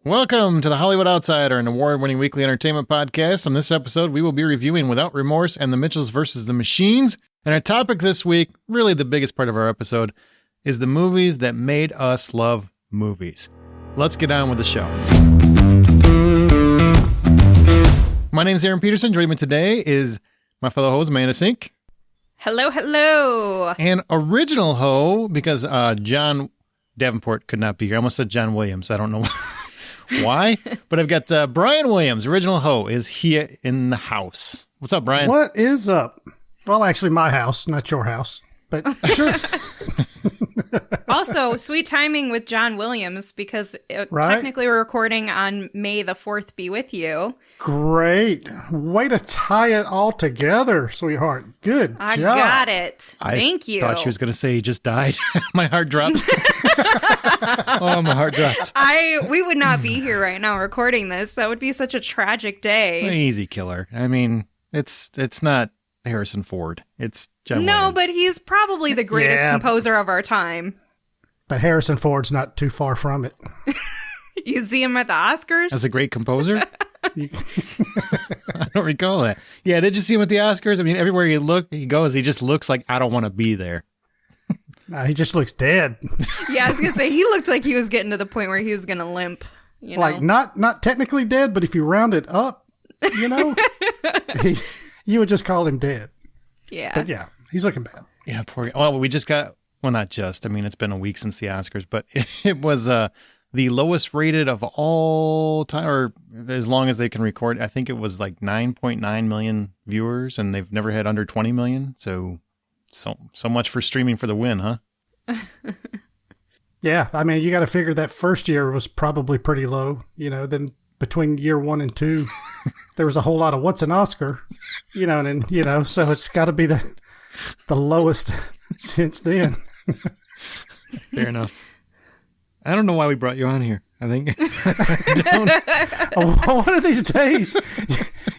Welcome to the Hollywood Outsider, an award-winning weekly entertainment podcast. On this episode, we will be reviewing Without Remorse and The Mitchells vs. the Machines. And our topic this week, really the biggest part of our episode, is the movies that made us love movies. Let's get on with the show. My name is Aaron Peterson. Joining me today is my fellow host, Amanda Sink. Hello, hello. And original ho, because John Davenport could not be here. I almost said John Williams. I don't know why, but I've got Brian Williams, original ho, is here in the house. What's up, Brian? What is up? Well, actually, my house, not your house, but sure. Also, sweet timing with John Williams, because technically we're recording on May the 4th be with you. Great. Way to tie it all together, sweetheart. Good I job. Got it. Thank you. I thought she was going to say he just died. My heart dropped. Oh, my heart dropped. We would not be here right now recording this. That would be such a tragic day. Easy killer. I mean, it's not Harrison Ford. It's John Williams. But he's probably the greatest composer of our time. But Harrison Ford's not too far from it. You see him at the Oscars? As a great composer? I don't recall that. Yeah, did you see him at the Oscars? I mean, everywhere he goes, he just looks like, I don't want to be there. He just looks dead. Yeah, I was going to say, he looked like he was getting to the point where he was going to limp. You know? Like, not technically dead, but if you round it up, you would just call him dead. Yeah. But yeah, he's looking bad. Yeah, poor guy. Well, we just got, well, not just, I mean, it's been a week since the Oscars, but it was the lowest rated of all time, or as long as they can record. I think it was like 9.9 million viewers, and they've never had under 20 million. So much for streaming for the win, huh? Yeah, I mean, you got to figure that first year was probably pretty low. Then between year 1 and 2, there was a whole lot of what's an Oscar, so it's got to be the lowest since then. Fair enough. I don't know why we brought you on here. I think one of these days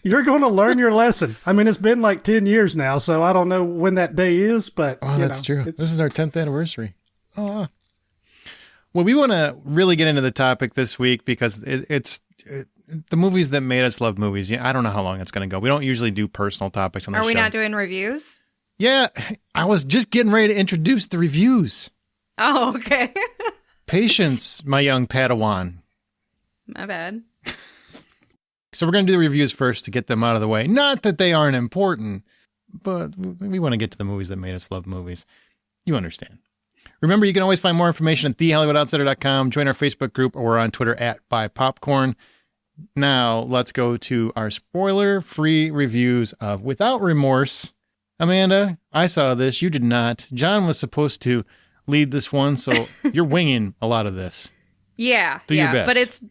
you're going to learn your lesson. I mean, it's been like 10 years now, so I don't know when that day is, but that's true. This is our 10th anniversary. Oh, well, we want to really get into the topic this week because it's the movies that made us love movies. Yeah, I don't know how long it's going to go. We don't usually do personal topics on the show. Are we not doing reviews? Yeah, I was just getting ready to introduce the reviews. Oh, okay. Patience, my young Padawan. My bad. So we're going to do the reviews first to get them out of the way. Not that they aren't important, but we want to get to the movies that made us love movies. You understand. Remember, you can always find more information at thehollywoodoutsiders.com. Join our Facebook group, or we're on Twitter at BuyPopcorn. Now, let's go to our spoiler-free reviews of Without Remorse. Amanda, I saw this. You did not. John was supposed to lead this one, so you're winging a lot of this. Yeah, Do your best. But it's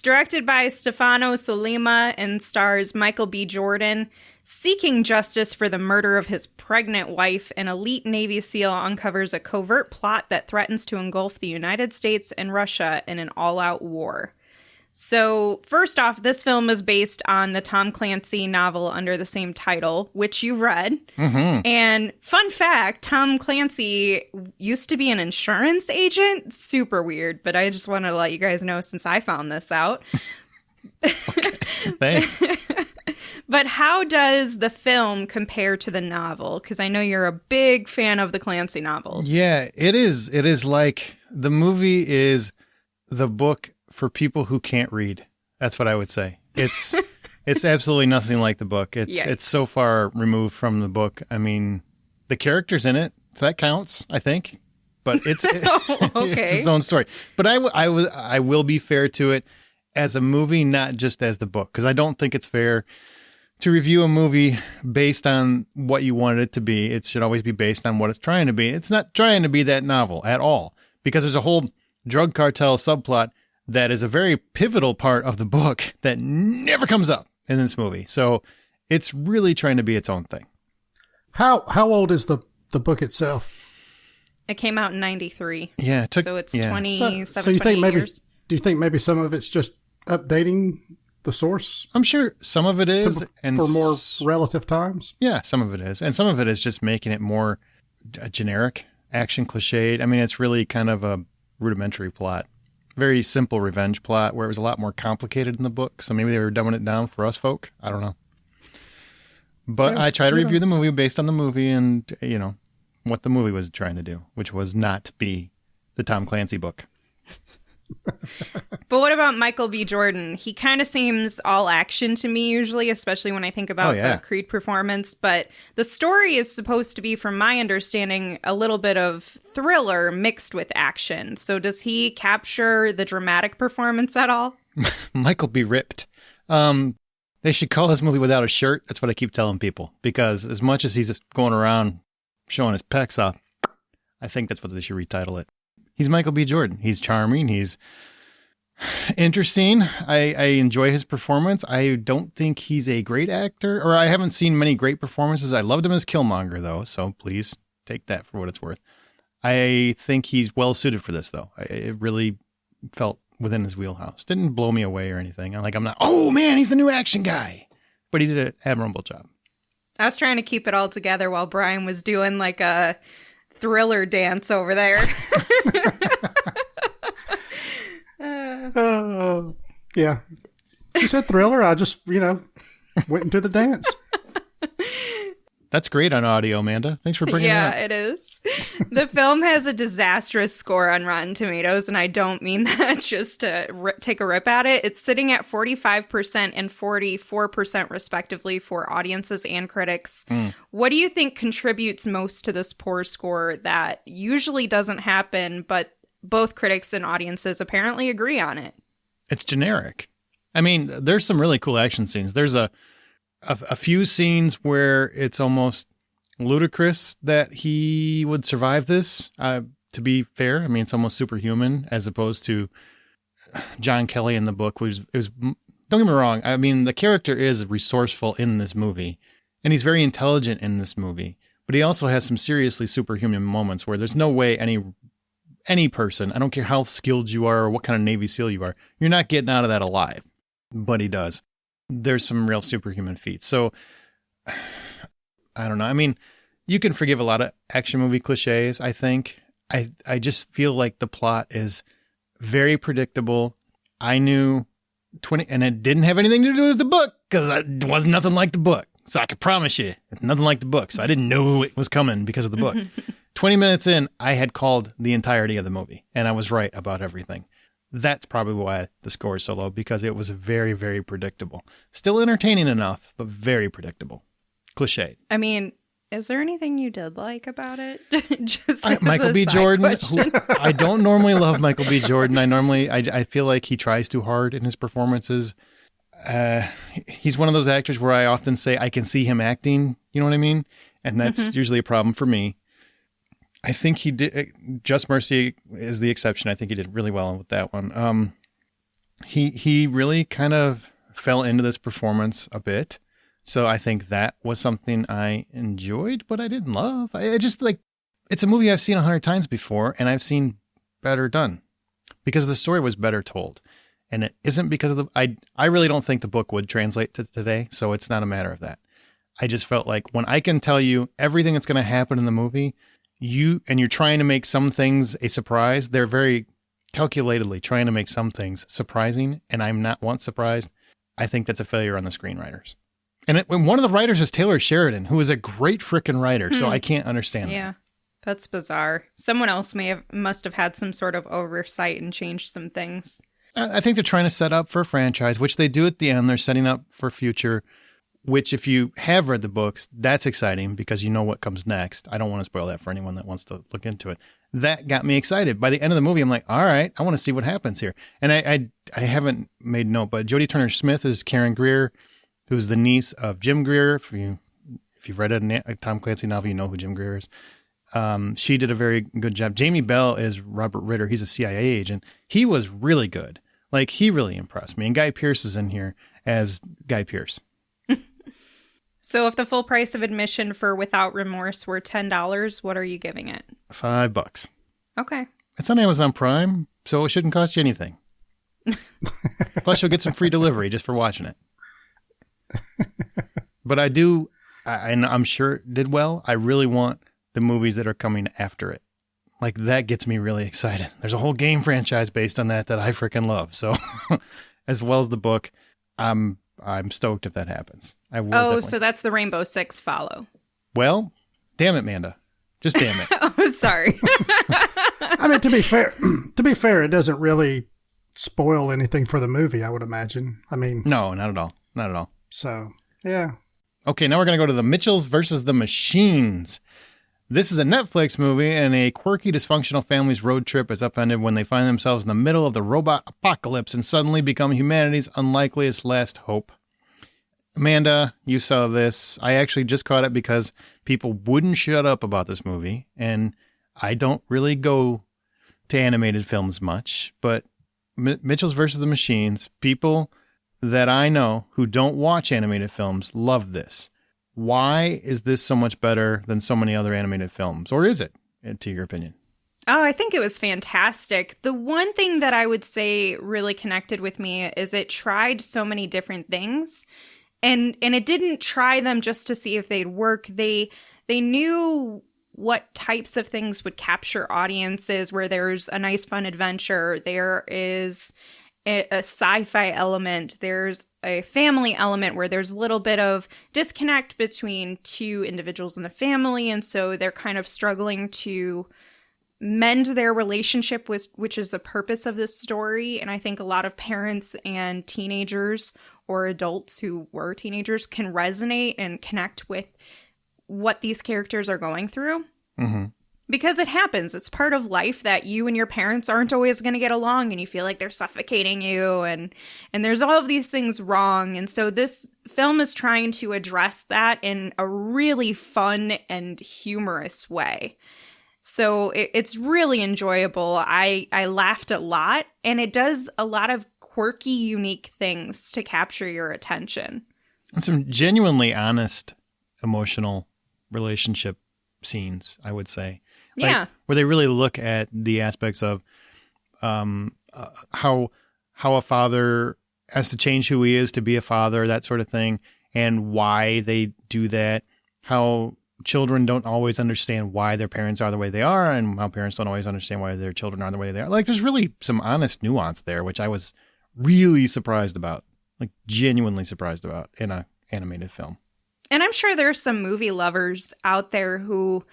directed by Stefano Sollima and stars Michael B. Jordan. Seeking justice for the murder of his pregnant wife, an elite Navy SEAL uncovers a covert plot that threatens to engulf the United States and Russia in an all-out war. So, first off, this film is based on the Tom Clancy novel under the same title, which you read. Mm-hmm. And fun fact, Tom Clancy used to be an insurance agent. Super weird, but I just wanted to let you guys know since I found this out. Okay. Thanks. But how does the film compare to the novel? Because I know you're a big fan of the Clancy novels. Yeah, it is. It is like the movie is the book for people who can't read. That's what I would say. It's absolutely nothing like the book. It's so far removed from the book. I mean, the characters in it, so that counts, I think. But it's Okay. it's its own story. But I will be fair to it as a movie, not just as the book, because I don't think it's fair to review a movie based on what you wanted it to be. It should always be based on what it's trying to be. It's not trying to be that novel at all, because there's a whole drug cartel subplot that is a very pivotal part of the book that never comes up in this movie. So it's really trying to be its own thing. How old is the book itself? It came out in 93. Yeah. So it's 27, so you 28 think maybe years. Do you think maybe some of it's just updating the source? I'm sure some of it is. And for more relative times? Yeah, some of it is. And some of it is just making it more generic, action cliched. I mean, it's really kind of a rudimentary plot. very simple revenge plot where it was a lot more complicated in the book. So maybe they were dumbing it down for us folk. I don't know. But Yeah, I try to you review know. the movie based on the movie and, what the movie was trying to do, which was not be the Tom Clancy book. But what about Michael B. Jordan? He kind of seems all action to me usually, especially when I think about the Creed performance. But the story is supposed to be, from my understanding, a little bit of thriller mixed with action. So does he capture the dramatic performance at all? Michael B. Ripped. They should call this movie Without a Shirt. That's what I keep telling people. Because as much as he's going around showing his pecs off, I think that's what they should retitle it. He's Michael B. Jordan. He's charming. He's interesting. I enjoy his performance. I don't think he's a great actor, or I haven't seen many great performances. I loved him as Killmonger, though, so please take that for what it's worth. I think he's well suited for this, though. It really felt within his wheelhouse. Didn't blow me away or anything. I'm not, oh man, he's the new action guy. But he did an admirable job. I was trying to keep it all together while Brian was doing like a thriller dance over there. Yeah. You said thriller. I just, went into the dance. That's great on audio, Amanda. Thanks for bringing it up. Yeah, it is. The film has a disastrous score on Rotten Tomatoes, and I don't mean that just to take a rip at it. It's sitting at 45% and 44% respectively for audiences and critics. What do you think contributes most to this poor score that usually doesn't happen, but both critics and audiences apparently agree on it? It's generic. I mean, there's some really cool action scenes. There's a few scenes where it's almost ludicrous that he would survive this. To be fair, I mean, it's almost superhuman as opposed to John Kelly in the book, don't get me wrong. I mean, the character is resourceful in this movie and he's very intelligent in this movie, but he also has some seriously superhuman moments where there's no way any person, I don't care how skilled you are or what kind of Navy SEAL you are, you're not getting out of that alive, but he does. There's some real superhuman feats. So I don't know. I mean, you can forgive a lot of action movie cliches, I think. I just feel like the plot is very predictable. I knew and it didn't have anything to do with the book because it was nothing like the book. So I could promise you it's nothing like the book. So I didn't know it was coming because of the book. 20 minutes in, I had called the entirety of the movie and I was right about everything. That's probably why the score is so low, because it was very, very predictable. Still entertaining enough, but very predictable. Cliché. I mean, is there anything you did like about it? Just Michael B. Jordan. I don't normally love Michael B. Jordan. I feel like he tries too hard in his performances. He's one of those actors where I often say I can see him acting. You know what I mean? And that's usually a problem for me. I think he did. Just Mercy is the exception. I think he did really well with that one. He really kind of fell into this performance a bit. So I think that was something I enjoyed, but I didn't love. I just it's a movie I've seen 100 times before and I've seen better done because the story was better told. And it isn't because of I really don't think the book would translate to today. So it's not a matter of that. I just felt like when I can tell you everything that's going to happen in the movie, you're trying to make some things a surprise. They're very calculatedly trying to make some things surprising. And I'm not once surprised. I think that's a failure on the screenwriters. And one of the writers is Taylor Sheridan, who is a great frickin' writer. So I can't understand that. Yeah, that's bizarre. Someone else must have had some sort of oversight and changed some things. I think they're trying to set up for a franchise, which they do at the end. They're setting up for future, which if you have read the books, that's exciting because you know what comes next. I don't want to spoil that for anyone that wants to look into it. That got me excited. By the end of the movie, I'm like, all right, I want to see what happens here. And I haven't made note, but Jodie Turner-Smith is Karen Greer, who's the niece of Jim Greer. If you've read a Tom Clancy novel, you know who Jim Greer is. She did a very good job. Jamie Bell is Robert Ritter. He's a CIA agent. He was really good. He really impressed me. And Guy Pearce is in here as Guy Pearce. So if the full price of admission for Without Remorse were $10, what are you giving it? $5. Okay. It's on Amazon Prime, so it shouldn't cost you anything. Plus, you'll get some free delivery just for watching it. But and I'm sure it did well. I really want the movies that are coming after it. like that gets me really excited. There's a whole game franchise based on that I freaking love. So as well as the book, I'm stoked if that happens. I will. Definitely. So that's the Rainbow Six follow. Well, damn it, Manda. Just damn it. Oh, sorry. I mean, to be fair, it doesn't really spoil anything for the movie, I would imagine. I mean, no, not at all. Not at all. So, yeah. Okay, now we're going to go to The Mitchells versus the Machines. This is a Netflix movie, and a quirky, dysfunctional family's road trip is upended when they find themselves in the middle of the robot apocalypse and suddenly become humanity's unlikeliest last hope. Amanda, you saw this. I actually just caught it because people wouldn't shut up about this movie, and I don't really go to animated films much, but Mitchells versus the Machines, people that I know who don't watch animated films love this. Why is this so much better than so many other animated films? Or is it, to your opinion? Oh, I think it was fantastic. The one thing that I would say really connected with me is it tried so many different things. And it didn't try them just to see if they'd work. They knew what types of things would capture audiences, where there's a nice fun adventure, there is a sci-fi element, there's a family element where there's a little bit of disconnect between two individuals in the family, and so they're kind of struggling to mend their relationship, which is the purpose of this story. And I think a lot of parents and teenagers or adults who were teenagers can resonate and connect with what these characters are going through. Mm-hmm. Because it happens. It's part of life that you and your parents aren't always going to get along, and you feel like they're suffocating you, and there's all of these things wrong. And so this film is trying to address that in a really fun and humorous way. So it's really enjoyable. I laughed a lot, and it does a lot of quirky, unique things to capture your attention. And some genuinely honest, emotional relationship scenes, I would say. Yeah. Where they really look at the aspects of how a father has to change who he is to be a father, that sort of thing, and why they do that. How children don't always understand why their parents are the way they are, and how parents don't always understand why their children are the way they are. Like, there's really some honest nuance there, which I was really surprised about, like genuinely surprised about in a animated film. And I'm sure there's some movie lovers out there who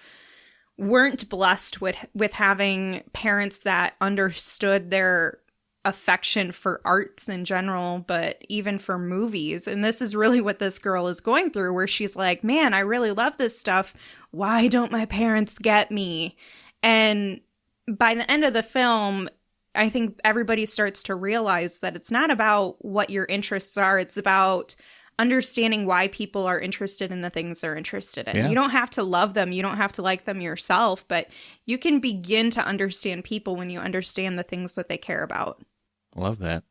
weren't blessed with having parents that understood their affection for arts in general, but even for movies. And this is really what this girl is going through, where she's like, man, I really love this stuff. Why don't my parents get me? And by the end of the film, I think everybody starts to realize that it's not about what your interests are. It's about understanding why people are interested in the things they're interested in. Yeah. You don't have to love them. You don't have to like them yourself, but you can begin to understand people when you understand the things that they care about. Love that.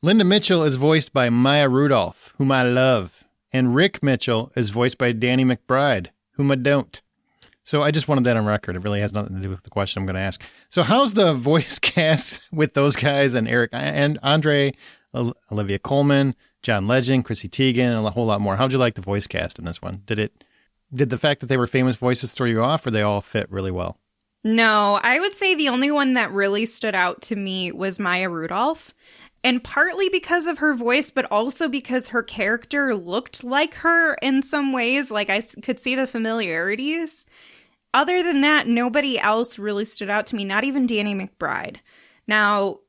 Linda Mitchell is voiced by Maya Rudolph, whom I love. And Rick Mitchell is voiced by Danny McBride, whom I don't. So I just wanted that on record. It really has nothing to do with the question I'm going to ask. So how's the voice cast with those guys and Eric and Andre, Olivia Colman, John Legend, Chrissy Teigen, and a whole lot more? How'd you like the voice cast in this one? Did the fact that they were famous voices throw you off, or they all fit really well? No, I would say the only one that really stood out to me was Maya Rudolph. And partly because of her voice, but also because her character looked like her in some ways. Like, I could see the familiarities. Other than that, nobody else really stood out to me, not even Danny McBride. Now,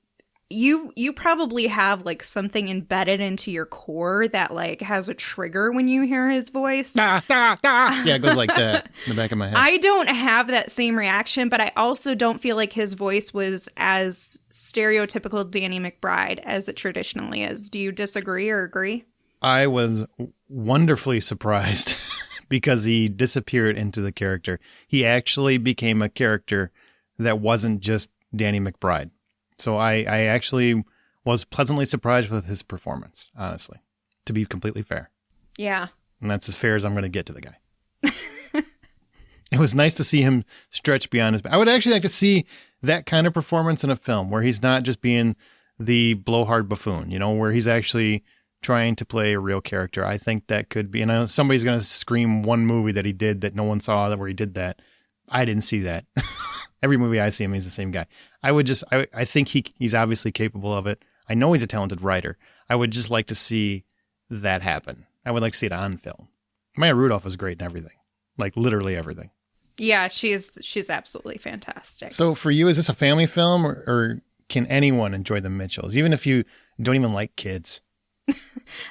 you probably have like something embedded into your core that like has a trigger when you hear his voice. Yeah, it goes like that in the back of my head. I don't have that same reaction, but I also don't feel like his voice was as stereotypical Danny McBride as it traditionally is. Do you disagree or agree? I was wonderfully surprised because he disappeared into the character. He actually became a character that wasn't just Danny McBride. So I actually was pleasantly surprised with his performance, honestly, to be completely fair. Yeah. And that's as fair as I'm going to get to the guy. It was nice to see him stretch beyond his... I would actually like to see that kind of performance in a film where he's not just being the blowhard buffoon, where he's actually trying to play a real character. I think that could be... And somebody's going to scream one movie that he did that no one saw where he did that. I didn't see that. Every movie I see him, he's the same guy. I think he's obviously capable of it. I know he's a talented writer. I would just like to see that happen. I would like to see it on film. Maya Rudolph is great in everything. Like literally everything. Yeah, she's absolutely fantastic. So for you, is this a family film or can anyone enjoy the Mitchells? Even if you don't even like kids?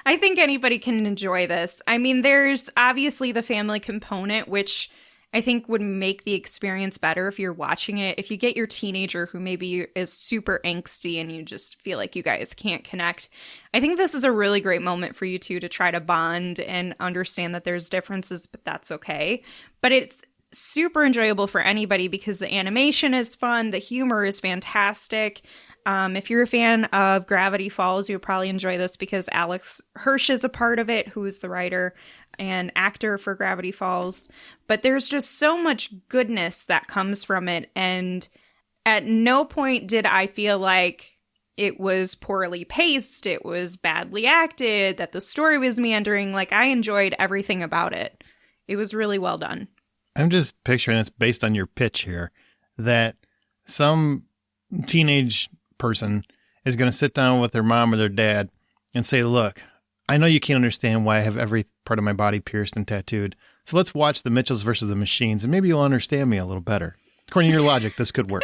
I think anybody can enjoy this. I mean, there's obviously the family component, which I think would make the experience better if you're watching it. If you get your teenager who maybe is super angsty and you just feel like you guys can't connect, I think this is a really great moment for you two to try to bond and understand that there's differences, but that's okay. But it's super enjoyable for anybody because the animation is fun. The humor is fantastic. If you're a fan of Gravity Falls, you'll probably enjoy this because Alex Hirsch is a part of it, who is the writer and actor for Gravity Falls. But there's just so much goodness that comes from it. And at no point did I feel like it was poorly paced, it was badly acted, that the story was meandering. Like, I enjoyed everything about it. It was really well done. I'm just picturing this based on your pitch here, that some teenage person is going to sit down with their mom or their dad and say, look, I know you can't understand why I have every part of my body pierced and tattooed. So let's watch The Mitchells versus the Machines and maybe you'll understand me a little better. According to your logic, this could work.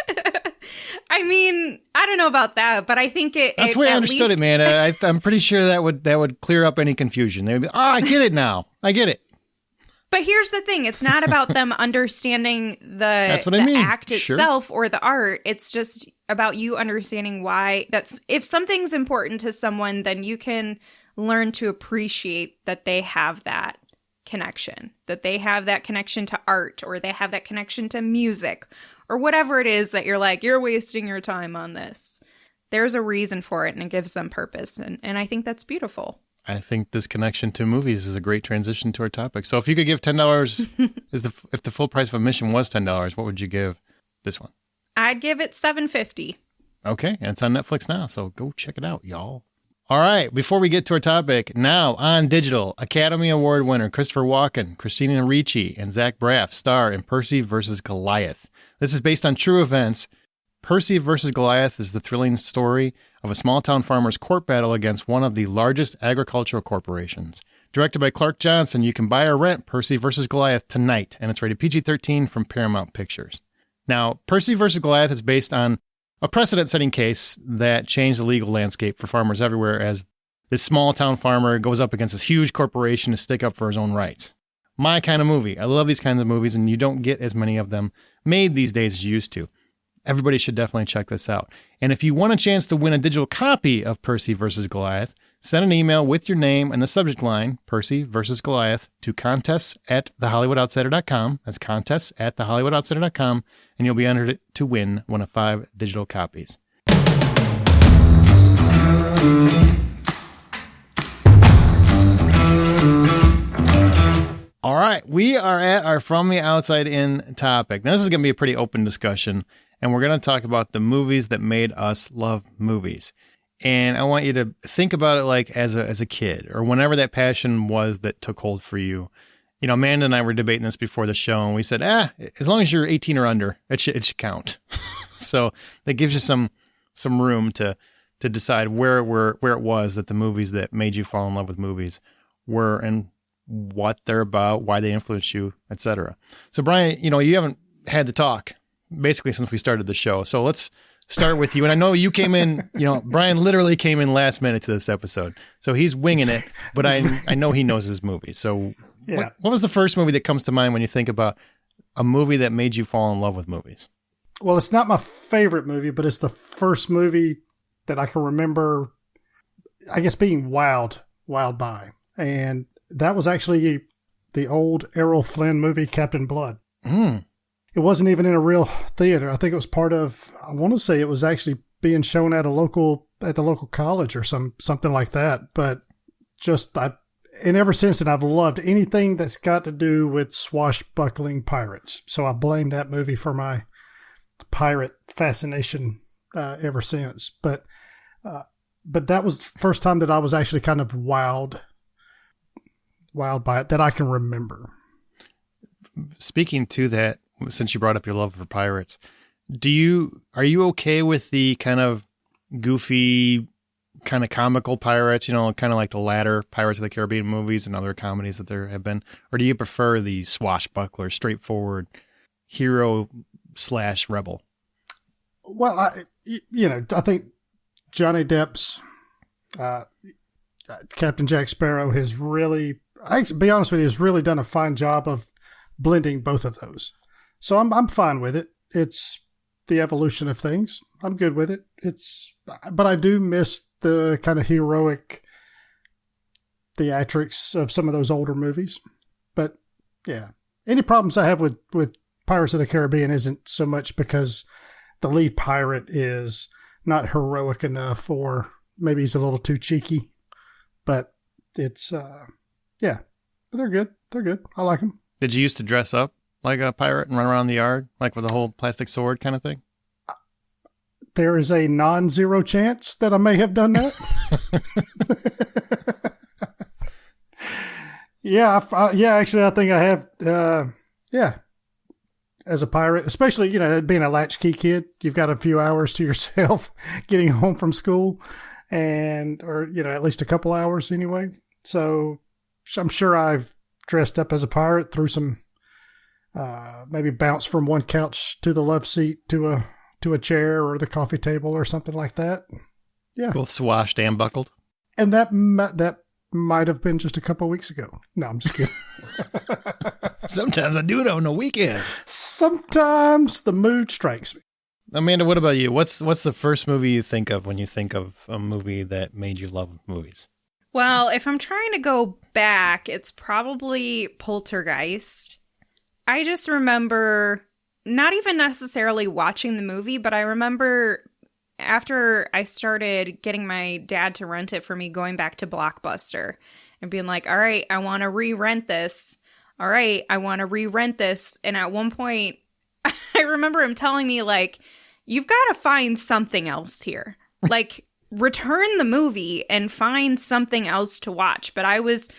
I mean, I don't know about that, but I think that's the way I understood it, man. I'm pretty sure that would clear up any confusion. They'd be, I get it now. I get it. But here's the thing. It's not about them understanding That's what I mean. act itself or the art. It's just about you understanding why if something's important to someone, then you can learn to appreciate that they have that connection, that they have that connection to art, or they have that connection to music, or whatever it is that you're like, you're wasting your time on this. There's a reason for it, and it gives them purpose. And I think that's beautiful. I think this connection to movies is a great transition to our topic. So if you could give $10, if the full price of admission was $10, what would you give this one? I'd give it $7.50. Okay, and it's on Netflix now, so go check it out, y'all. All right, before we get to our topic, now on digital, Academy Award winner Christopher Walken, Christina Ricci, and Zach Braff star in Percy vs. Goliath. This is based on true events. Percy vs. Goliath is the thrilling story of a small-town farmer's court battle against one of the largest agricultural corporations. Directed by Clark Johnson, you can buy or rent Percy vs. Goliath tonight, and it's rated PG-13 from Paramount Pictures. Now, Percy vs. Goliath is based on a precedent-setting case that changed the legal landscape for farmers everywhere as this small-town farmer goes up against this huge corporation to stick up for his own rights. My kind of movie. I love these kinds of movies, and you don't get as many of them made these days as you used to. Everybody should definitely check this out. And if you want a chance to win a digital copy of Percy vs. Goliath, send an email with your name and the subject line, Percy vs. Goliath, to contests@thehollywoodoutsiders.com. That's contests@thehollywoodoutsiders.com, and you'll be entered to win one of 5 digital copies. All right, we are at our From the Outside In topic. Now, this is going to be a pretty open discussion, and we're going to talk about the movies that made us love movies. And I want you to think about it like as a kid, or whenever that passion was that took hold for you. You know, Amanda and I were debating this before the show, and we said, as long as you're 18 or under, it should count. So that gives you some room to decide where it was that the movies that made you fall in love with movies were, and what they're about, why they influence you, etc. So Brian, you know, you haven't had to talk basically since we started the show. So let's start with you. And I know you came in, you know, Brian literally came in last minute to this episode. So he's winging it, but I know he knows his movie. So yeah. What was the first movie that comes to mind when you think about a movie that made you fall in love with movies? Well, it's not my favorite movie, but it's the first movie that I can remember, I guess, being wowed by. And that was actually the old Errol Flynn movie, Captain Blood. It wasn't even in a real theater. I think it was part of, I want to say it was actually being shown at the local college or something like that. But and ever since then, I've loved anything that's got to do with swashbuckling pirates. So I blame that movie for my pirate fascination ever since. But that was the first time that I was actually kind of wowed by it that I can remember. Speaking to that, since you brought up your love for pirates, are you okay with the kind of goofy, kind of comical pirates, kind of like the latter Pirates of the Caribbean movies and other comedies that there have been? Or do you prefer the swashbuckler, straightforward hero/rebel? Well, I think Johnny Depp's Captain Jack Sparrow has really, to be honest with you, has really done a fine job of blending both of those. So I'm fine with it. It's the evolution of things. I'm good with it. But I do miss the kind of heroic theatrics of some of those older movies. But yeah, any problems I have with Pirates of the Caribbean isn't so much because the lead pirate is not heroic enough, or maybe he's a little too cheeky. But it's, yeah, but they're good. They're good. I like them. Did you used to dress up like a pirate and run around the yard, like with a whole plastic sword kind of thing? There is a non-zero chance that I may have done that. Actually, I think I have. As a pirate, especially, being a latchkey kid, you've got a few hours to yourself getting home from school or at least a couple hours anyway. So I'm sure I've dressed up as a pirate, threw some, maybe bounced from one couch to the love seat to a chair or the coffee table or something like that. Yeah. Both swashed and buckled. And that might have been just a couple of weeks ago. No, I'm just kidding. Sometimes I do it on the weekends. Sometimes the mood strikes me. Amanda, what about you? What's the first movie you think of when you think of a movie that made you love movies? Well, if I'm trying to go back, it's probably Poltergeist. I just remember not even necessarily watching the movie, but I remember after I started getting my dad to rent it for me, going back to Blockbuster and being like, all right, I want to re-rent this. All right, I want to re-rent this. And at one point, I remember him telling me, like, you've got to find something else here. Like, return the movie and find something else to watch. But I was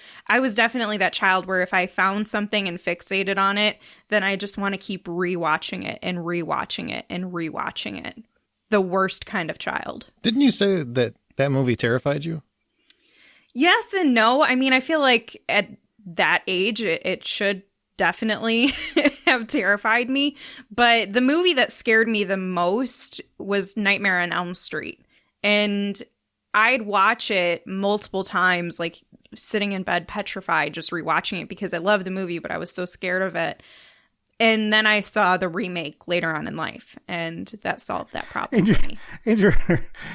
definitely that child where if I found something and fixated on it, then I just want to keep rewatching it and rewatching it and rewatching it. The worst kind of child. Didn't you say that movie terrified you? Yes and no. I mean, I feel like at that age, it should definitely have terrified me. But the movie that scared me the most was Nightmare on Elm Street. And I'd watch it multiple times, like sitting in bed petrified, just rewatching it because I love the movie, but I was so scared of it. And then I saw the remake later on in life, and that solved that problem for me. And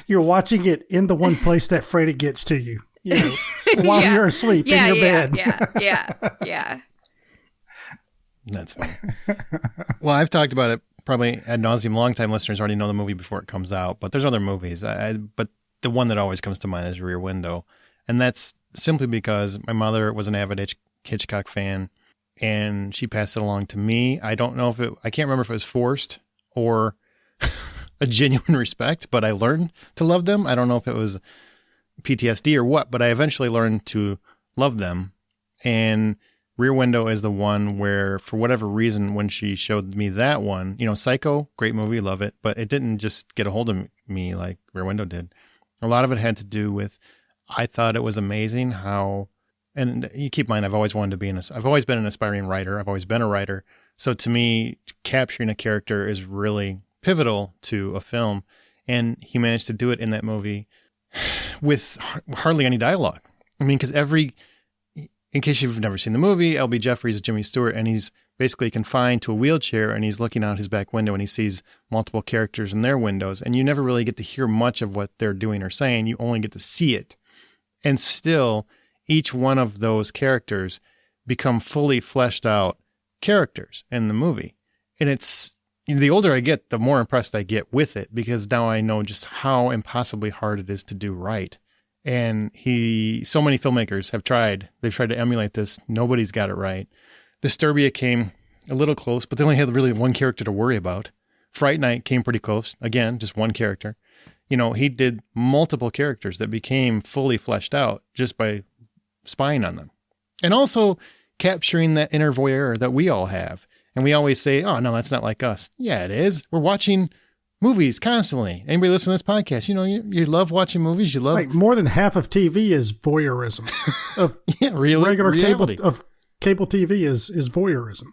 you're watching it in the one place that Freddy gets to you, while you're asleep in your bed. Yeah. That's funny. Well, I've talked about it probably ad nauseum. Longtime listeners already know the movie before it comes out, but there's other movies. But the one that always comes to mind is Rear Window, and that's simply because my mother was an avid Hitchcock fan. And she passed it along to me. I don't know I can't remember if it was forced or a genuine respect, but I learned to love them. I don't know if it was PTSD or what, but I eventually learned to love them. And Rear Window is the one where, for whatever reason, when she showed me that one, Psycho, great movie, love it, but it didn't just get a hold of me like Rear Window did. A lot of it had to do with, I thought it was amazing how, and you keep in mind, I've always been an aspiring writer. I've always been a writer. So to me, capturing a character is really pivotal to a film. And he managed to do it in that movie with hardly any dialogue. I mean, because in case you've never seen the movie, L.B. Jeffries is Jimmy Stewart, and he's basically confined to a wheelchair, and he's looking out his back window, and he sees multiple characters in their windows. And you never really get to hear much of what they're doing or saying. You only get to see it. And still, each one of those characters become fully fleshed out characters in the movie. And it's, the older I get, the more impressed I get with it, because now I know just how impossibly hard it is to do right. And so many filmmakers they've tried to emulate this. Nobody's got it right. Disturbia came a little close, but they only had really one character to worry about. Fright Night came pretty close. Again, just one character. He did multiple characters that became fully fleshed out just by spying on them. And also capturing that inner voyeur that we all have. And we always say, oh, no, that's not like us. Yeah, it is. We're watching movies constantly. Anybody listen to this podcast, you love watching movies. You love like more than half of TV is voyeurism. Of regular reality. cable TV is voyeurism.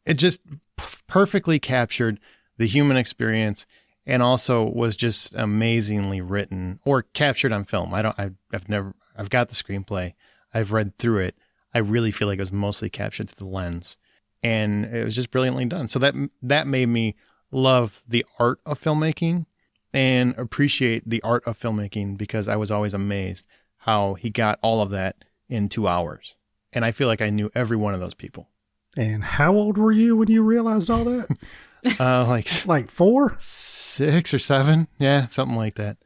It just perfectly captured the human experience and also was just amazingly written or captured on film. I've got the screenplay. I've read through it. I really feel like it was mostly captured through the lens, and it was just brilliantly done. So that made me love the art of filmmaking and appreciate the art of filmmaking, because I was always amazed how he got all of that in 2 hours. And I feel like I knew every one of those people. And how old were you when you realized all that? Like 4? 6 or 7. Yeah, something like that.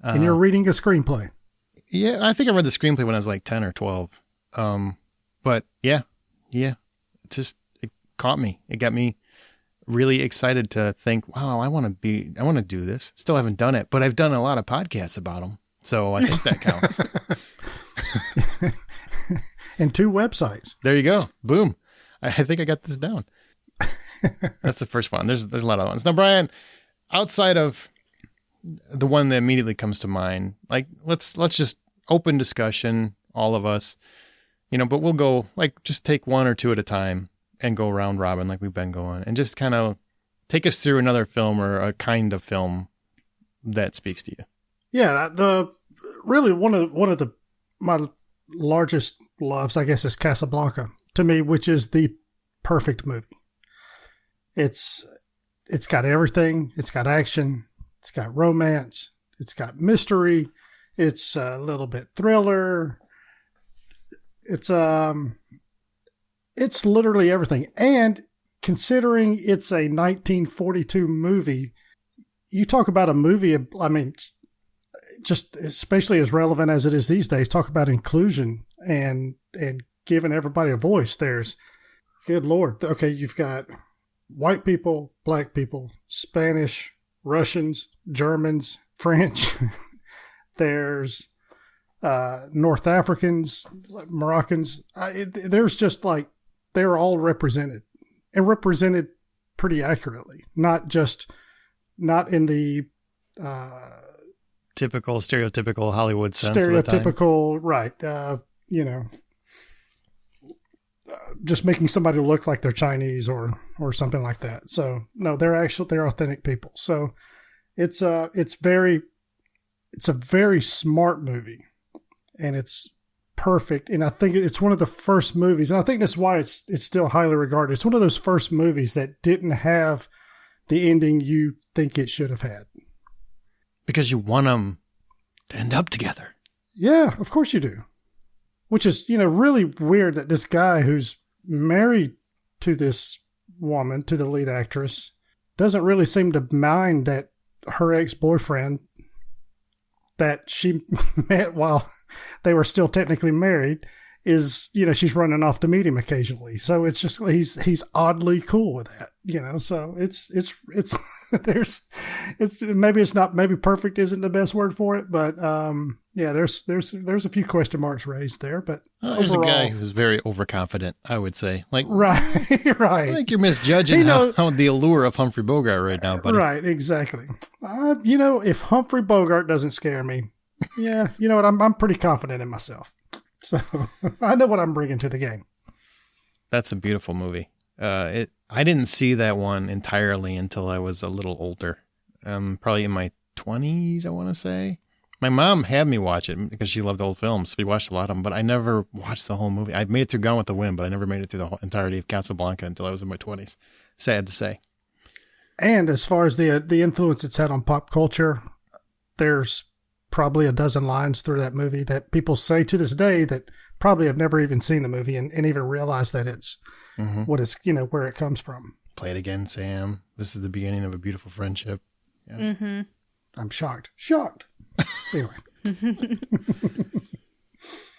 And you're reading a screenplay. Yeah, I think I read the screenplay when I was like 10 or 12. But yeah, it caught me. It got me really excited to think, wow, I want to do this. Still haven't done it, but I've done a lot of podcasts about them. So I think that counts. And 2 websites. There you go. Boom. I think I got this down. That's the first one. There's a lot of ones. Now, Brian, outside of the one that immediately comes to mind, like let's just open discussion, all of us, but we'll go just take 1 or 2 at a time and go round robin like we've been going, and just kind of take us through another film or a kind of film that speaks to you. Yeah, really one of my largest loves, I guess, is Casablanca to me, which is the perfect movie. It's got everything. It's got action. It's got romance. It's got mystery. It's a little bit thriller. It's literally everything. And considering it's a 1942 movie, you talk about a movie, I mean, just especially as relevant as it is these days, talk about inclusion and giving everybody a voice. There's, good Lord, okay, you've got white people, black people, Spanish, Russians, Germans, French. There's North Africans, Moroccans. There's just they're all represented, and represented pretty accurately. Not in the stereotypical Hollywood sense. Stereotypical, right? Just making somebody look like they're Chinese or something like that. So no, they're authentic people. So it's a very smart movie, and it's perfect. And I think it's one of the first movies, and I think that's why it's still highly regarded. It's one of those first movies that didn't have the ending you think it should have had. Because you want them to end up together. Yeah, of course you do. Which is, really weird that this guy who's married to this woman, to the lead actress, doesn't really seem to mind that her ex-boyfriend that she met while they were still technically married is, she's running off to meet him occasionally. So it's just, he's oddly cool with that, so it's maybe perfect isn't the best word for it, but, yeah, there's a few question marks raised there, but there's overall, a guy who's very overconfident, I would say. Right. I think you're misjudging how the allure of Humphrey Bogart right now, buddy. Right, exactly. If Humphrey Bogart doesn't scare me, yeah, you know what? I'm pretty confident in myself, so I know what I'm bringing to the game. That's a beautiful movie. I didn't see that one entirely until I was a little older, probably in my 20s, I want to say. My mom had me watch it because she loved old films. So we watched a lot of them, but I never watched the whole movie. I made it through Gone with the Wind, but I never made it through the whole entirety of Casablanca until I was in my 20s. Sad to say. And as far as the influence it's had on pop culture, there's probably a dozen lines through that movie that people say to this day that probably have never even seen the movie and even realize that it's what it's, where it comes from. Play it again, Sam. This is the beginning of a beautiful friendship. Yeah. Mm-hmm. I'm shocked. Anyway. All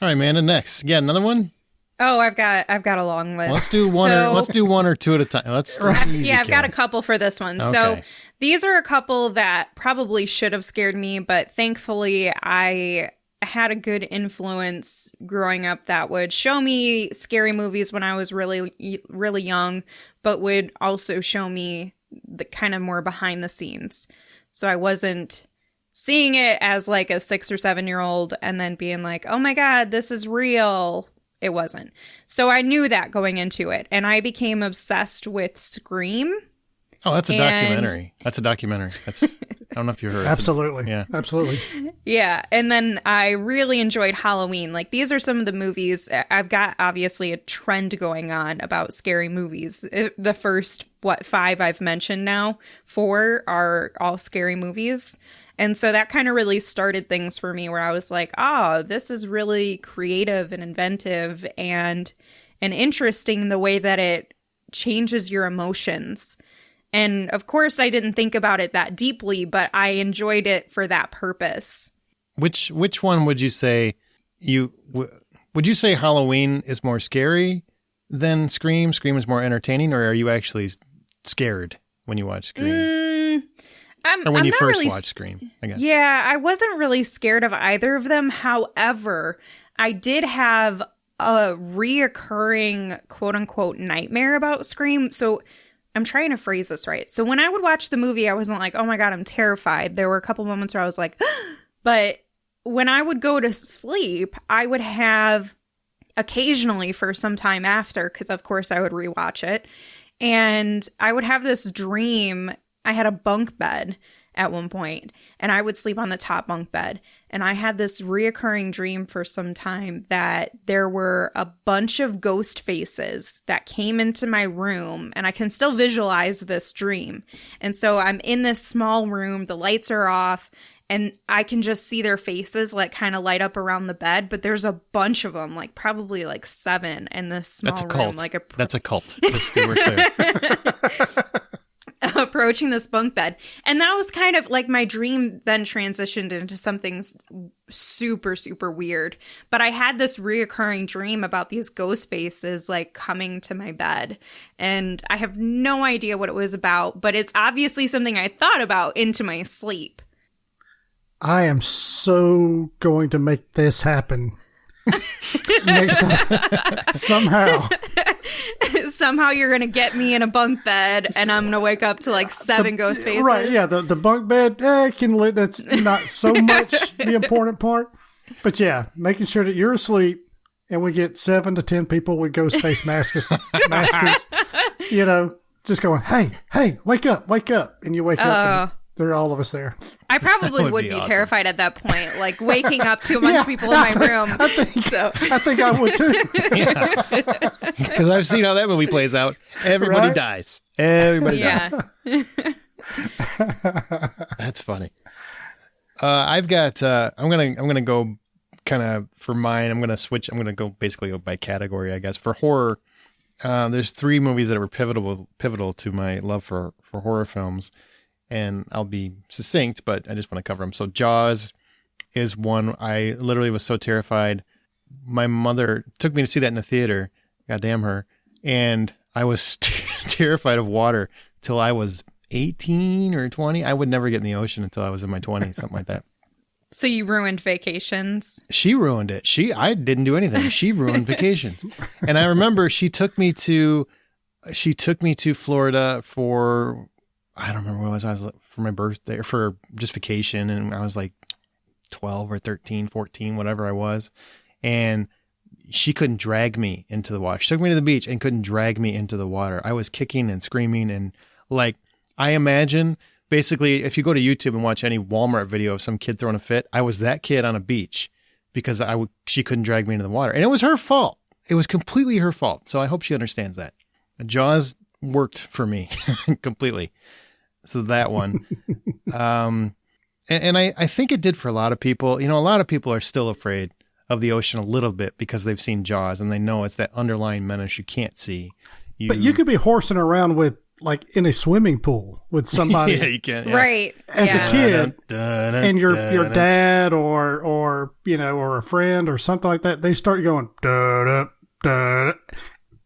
right, Amanda, next. Yeah, another one? Oh, I've got a long list. Let's do one or two at a time. I've got a couple for this one. Okay. So these are a couple that probably should have scared me, but thankfully I had a good influence growing up that would show me scary movies when I was really, really young, but would also show me the kind of more behind the scenes. So I wasn't seeing it as like a 6 or 7-year-old and then being like, oh my God, this is real. It wasn't. So I knew that going into it. And I became obsessed with Scream. Oh, that's a documentary. That's a documentary. I don't know if you heard. Absolutely. Yeah. Absolutely. Yeah. And then I really enjoyed Halloween. Like, these are some of the movies. I've got obviously a trend going on about scary movies. The first, 5 I've mentioned now, 4 are all scary movies. And so that kind of really started things for me where I was like, oh, this is really creative and inventive and interesting the way that it changes your emotions. And of course, I didn't think about it that deeply, but I enjoyed it for that purpose. Which one would you say would you say Halloween is more scary than Scream? Scream is more entertaining, or are you actually scared when you watch Scream? Or when you first watched Scream, I guess. Yeah, I wasn't really scared of either of them. However, I did have a reoccurring quote unquote nightmare about Scream. So I'm trying to phrase this right. So when I would watch the movie, I wasn't like, oh my God, I'm terrified. There were a couple moments where I was like, but when I would go to sleep, I would have occasionally for some time after, because of course I would rewatch it. And I would have this dream. I had a bunk bed at one point, and I would sleep on the top bunk bed. And I had this reoccurring dream for some time that there were a bunch of ghost faces that came into my room, and I can still visualize this dream. And so I'm in this small room, the lights are off, and I can just see their faces like kind of light up around the bed, but there's a bunch of them, like probably like 7 in this small room. Cult. Like That's a cult. Just so we're clear. Approaching this bunk bed. And that was kind of like my dream then transitioned into something super, super weird. But I had this reoccurring dream about these ghost faces like coming to my bed. And I have no idea what it was about, but it's obviously something I thought about into my sleep. I am so going to make this happen. Next time. Somehow. Somehow you're going to get me in a bunk bed and I'm going to wake up to like 7 ghost faces. Right, yeah, the bunk bed, that's not so much the important part. But yeah, making sure that you're asleep and we get 7 to 10 people with ghost face masks, just going, hey, wake up. And you wake up and there are all of us there. I probably would be awesome. Terrified at that point, like waking up to a bunch of people in my room. I think I would too. Because I've seen how that movie plays out. Everybody dies. Everybody dies. That's funny. I've got. I'm gonna go kind of for mine. I'm gonna switch. I'm gonna go by category, I guess. For horror, there's 3 movies that were pivotal to my love for horror films. And I'll be succinct, but I just want to cover them. So Jaws is one. I literally was so terrified. My mother took me to see that in the theater. Goddamn her. And I was terrified of water till I was 18 or 20. I would never get in the ocean until I was in my 20s, something like that. So you ruined vacations? She ruined it. I didn't do anything. She ruined vacations. And I remember she took me to Florida for... I don't remember what it was. I was for my birthday or for just vacation. And I was like 12 or 13, 14, whatever I was. And she couldn't drag me into the water. She took me to the beach and couldn't drag me into the water. I was kicking and screaming. And like, I imagine basically if you go to YouTube and watch any Walmart video of some kid throwing a fit, I was that kid on a beach because she couldn't drag me into the water. And it was her fault. It was completely her fault. So I hope she understands that. Jaws worked for me completely. So that one. And I think it did for a lot of people. A lot of people are still afraid of the ocean a little bit because they've seen Jaws and they know it's that underlying menace you can't see. But you could be horsing around with, like, in a swimming pool with somebody. Yeah, you can. Yeah. Right. As a kid, and your dad or a friend or something like that, they start going, da, da, da,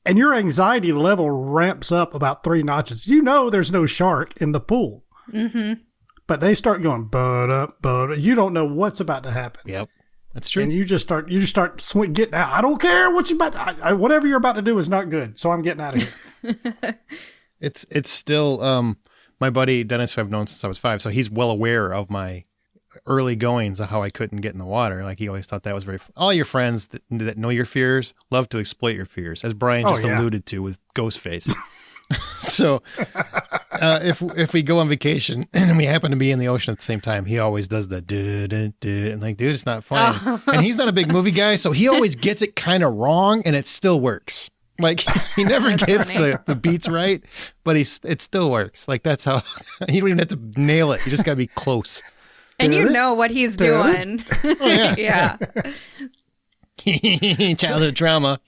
and your anxiety level ramps up about 3 notches. There's no shark in the pool. Mm-hmm. But they start going, but you don't know what's about to happen. Yep. That's true. And you just start getting out. I don't care what you whatever you're about to do is not good. So I'm getting out of here. It's still my buddy Dennis, who I've known since I was 5, so he's well aware of my early goings of how I couldn't get in the water. Like, he always thought that was all your friends that know your fears love to exploit your fears, as Brian just alluded to with Ghostface. So if we go on vacation and we happen to be in the ocean at the same time, he always does the and like, dude, it's not fun. And he's not a big movie guy, so he always gets it kind of wrong, and it still works. Like, he never gets the beats right, but it still works. Like, that's how you don't even have to nail it. You just got to be close. And you know what he's doing. Oh, yeah. Childhood trauma.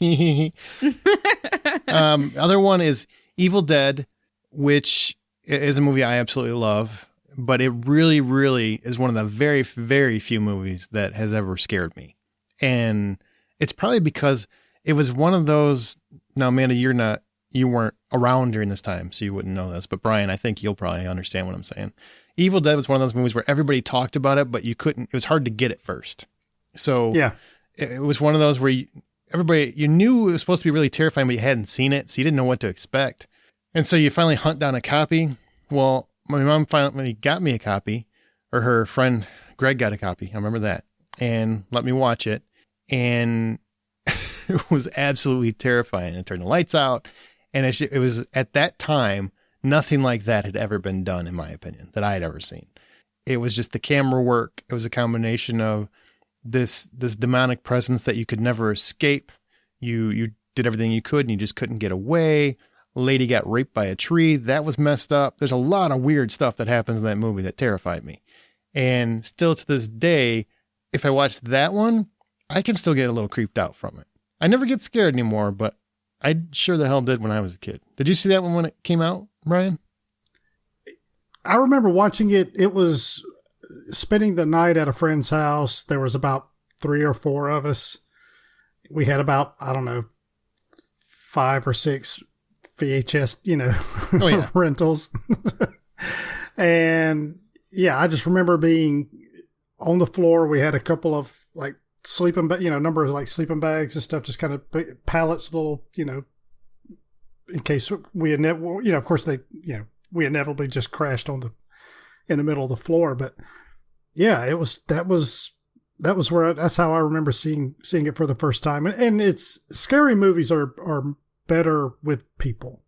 Other one is Evil Dead, which is a movie I absolutely love, but it really, really is one of the very, very few movies that has ever scared me. And it's probably because it was one of those. Now, Amanda, you weren't around during this time, so you wouldn't know this. But Brian, I think you'll probably understand what I'm saying. Evil Dead was one of those movies where everybody talked about it, but you couldn't. It was hard to get it first. So yeah, it was one of those where you knew it was supposed to be really terrifying, but you hadn't seen it, so you didn't know what to expect. And so you finally hunt down a copy. Well, my mom finally got me a copy, or her friend Greg got a copy. I remember that, and let me watch it, and it was absolutely terrifying. It turned the lights out, and it was at that time, nothing like that had ever been done, in my opinion, that I had ever seen. It was just the camera work. It was a combination of this demonic presence that you could never escape. You did everything you could, and you just couldn't get away. A lady got raped by a tree. That was messed up. There's a lot of weird stuff that happens in that movie that terrified me. And still to this day, if I watch that one, I can still get a little creeped out from it. I never get scared anymore, but I sure the hell did when I was a kid. Did you see that one when it came out, Brian? I remember watching it. It was spending the night at a friend's house. There was about 3 or 4 of us. We had about, I don't know, 5 or 6 VHS, rentals. And yeah, I just remember being on the floor. We had a couple of like sleeping, number of like sleeping bags and stuff, just kind of pallets, little, in case we of course we inevitably just crashed in the middle of the floor. But yeah, that's how I remember seeing it for the first time. And it's scary movies are better with people.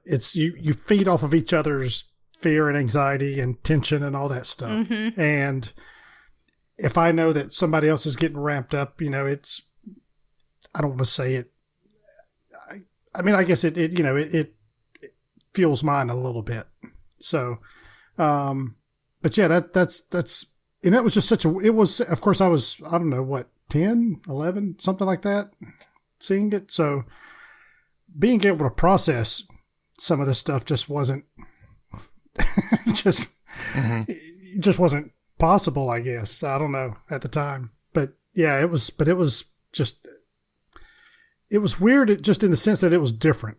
It's you feed off of each other's fear and anxiety and tension and all that stuff. Mm-hmm. And if I know that somebody else is getting ramped up, I don't want to say it. I mean, I guess it fuels mine a little bit. So, but yeah, that's, and that was just of course I was, I don't know what, 10, 11, something like that, seeing it. So being able to process some of this stuff just wasn't, just wasn't possible, I guess. I don't know at the time, but yeah, it was weird just in the sense that it was different.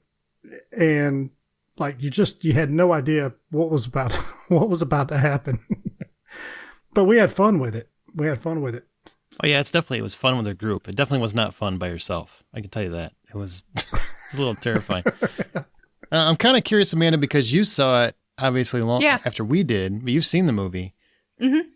And like, you had no idea what was about to happen, but we had fun with it. Oh yeah, it was fun with a group. It definitely was not fun by yourself. I can tell you that. It was, a little terrifying. I'm kind of curious, Amanda, because you saw it obviously long after we did, but you've seen the movie. Mm-hmm.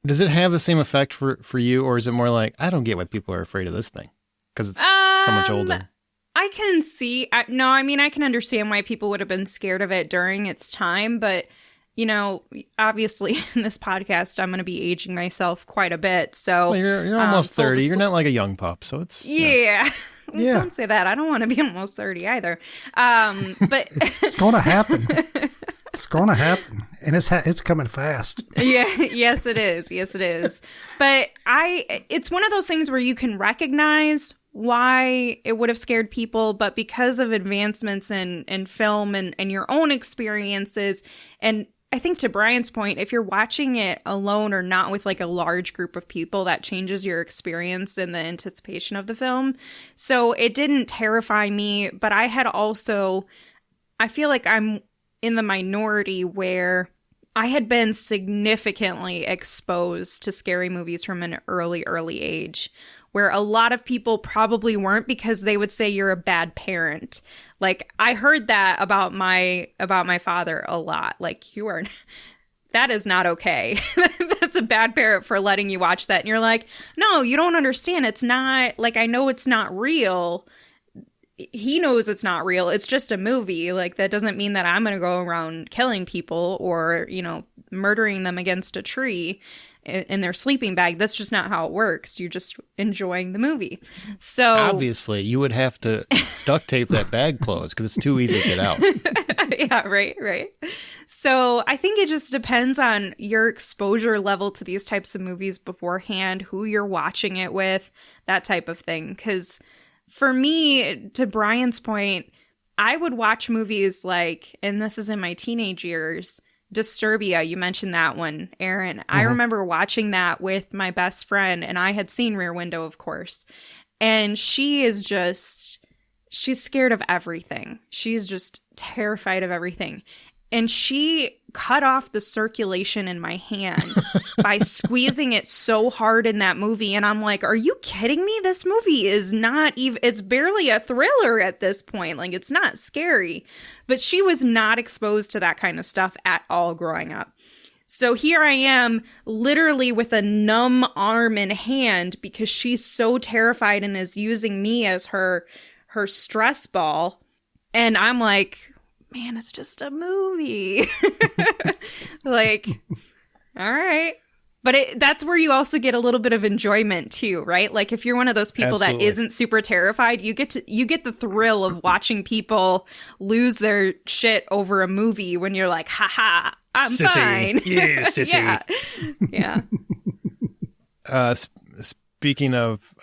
Does it have the same effect for you, or is it more like, I don't get why people are afraid of this thing because it's so much older? I can see. I can understand why people would have been scared of it during its time, but obviously in this podcast, I'm going to be aging myself quite a bit. So you're almost 30. You're not like a young pup, so it's yeah. Don't say that. I don't want to be almost 30 either. But it's going to happen. It's going to happen, and it's coming fast. Yeah, yes, it is. Yes, it is. But it's one of those things where you can recognize why it would have scared people, but because of advancements in film and your own experiences, and I think to Brian's point, if you're watching it alone or not with like a large group of people, that changes your experience and the anticipation of the film. So it didn't terrify me, but I feel like I'm in the minority where I had been significantly exposed to scary movies from an early age, where a lot of people probably weren't because they would say you're a bad parent. Like, I heard that about my father a lot. Like, that is not okay. That's a bad parent for letting you watch that. And you're like, no, you don't understand. It's not, like, I know it's not real. He knows it's not real. It's just a movie. Like, that doesn't mean that I'm going to go around killing people or, murdering them against a tree in their sleeping bag. That's just not how it works. You're just enjoying the movie. So obviously you would have to duct tape that bag closed because it's too easy to get out. Yeah, right. So I think it just depends on your exposure level to these types of movies beforehand, who you're watching it with, that type of thing. Because for me, to Brian's point, I would watch movies like, and this is in my teenage years, Disturbia. You mentioned that one, Aaron. Mm-hmm. I remember watching that with my best friend, and I had seen Rear Window, of course. And she's scared of everything. She's just terrified of everything. And she cut off the circulation in my hand by squeezing it so hard in that movie. And I'm like, are you kidding me? This movie is not even, it's barely a thriller at this point. Like, it's not scary. But she was not exposed to that kind of stuff at all growing up. So here I am, literally with a numb arm and hand because she's so terrified and is using me as her stress ball. And I'm like, man, it's just a movie. Like, all right. But that's where you also get a little bit of enjoyment too, right? Like, if you're one of those people Absolutely. that isn't super terrified, you get the thrill of watching people lose their shit over a movie when you're like, haha, I'm sissy. Fine. Yeah, sissy. Yeah. Speaking of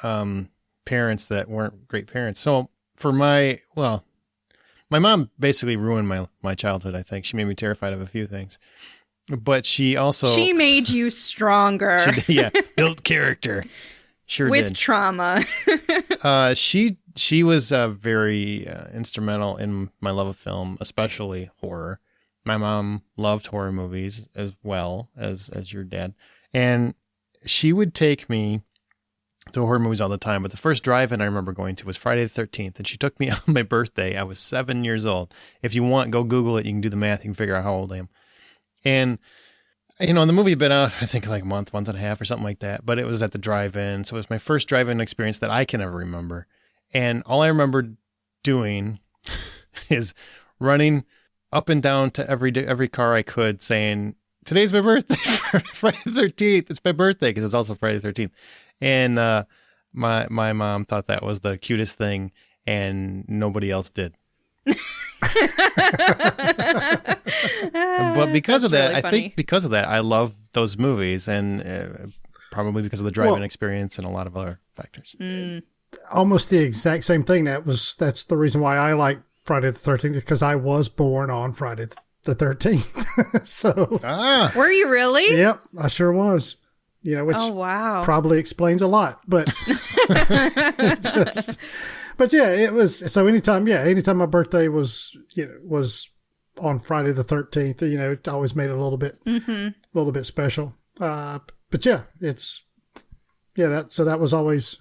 parents that weren't great parents. So for my mom basically ruined my childhood, I think. She made me terrified of a few things. But she also... She made you stronger. Built character. Sure with did. Trauma. She was very instrumental in my love of film, especially horror. My mom loved horror movies as well as your dad. And she would take me to horror movies all the time. But the first drive-in I remember going to was Friday the 13th. And she took me on my birthday. I was 7 years old. If you want, go Google it. You can do the math. You can figure out how old I am. And, the movie had been out, I think, like a month and a half or something like that. But it was at the drive-in. So it was my first drive-in experience that I can ever remember. And all I remember doing is running up and down to every car I could saying, today's my birthday, Friday the 13th. It's my birthday because it's also Friday the 13th. And my mom thought that was the cutest thing, and nobody else did. But because of that, really I think because of that, I love those movies, and probably because of the drive-in experience and a lot of other factors. Almost the exact same thing. That's the reason why I like Friday the 13th, because I was born on Friday the 13th. So, were you really? Yep, I sure was. Which probably explains a lot, but but yeah, it was. So anytime my birthday was on Friday the 13th, it always made it a little bit special. But yeah, that was always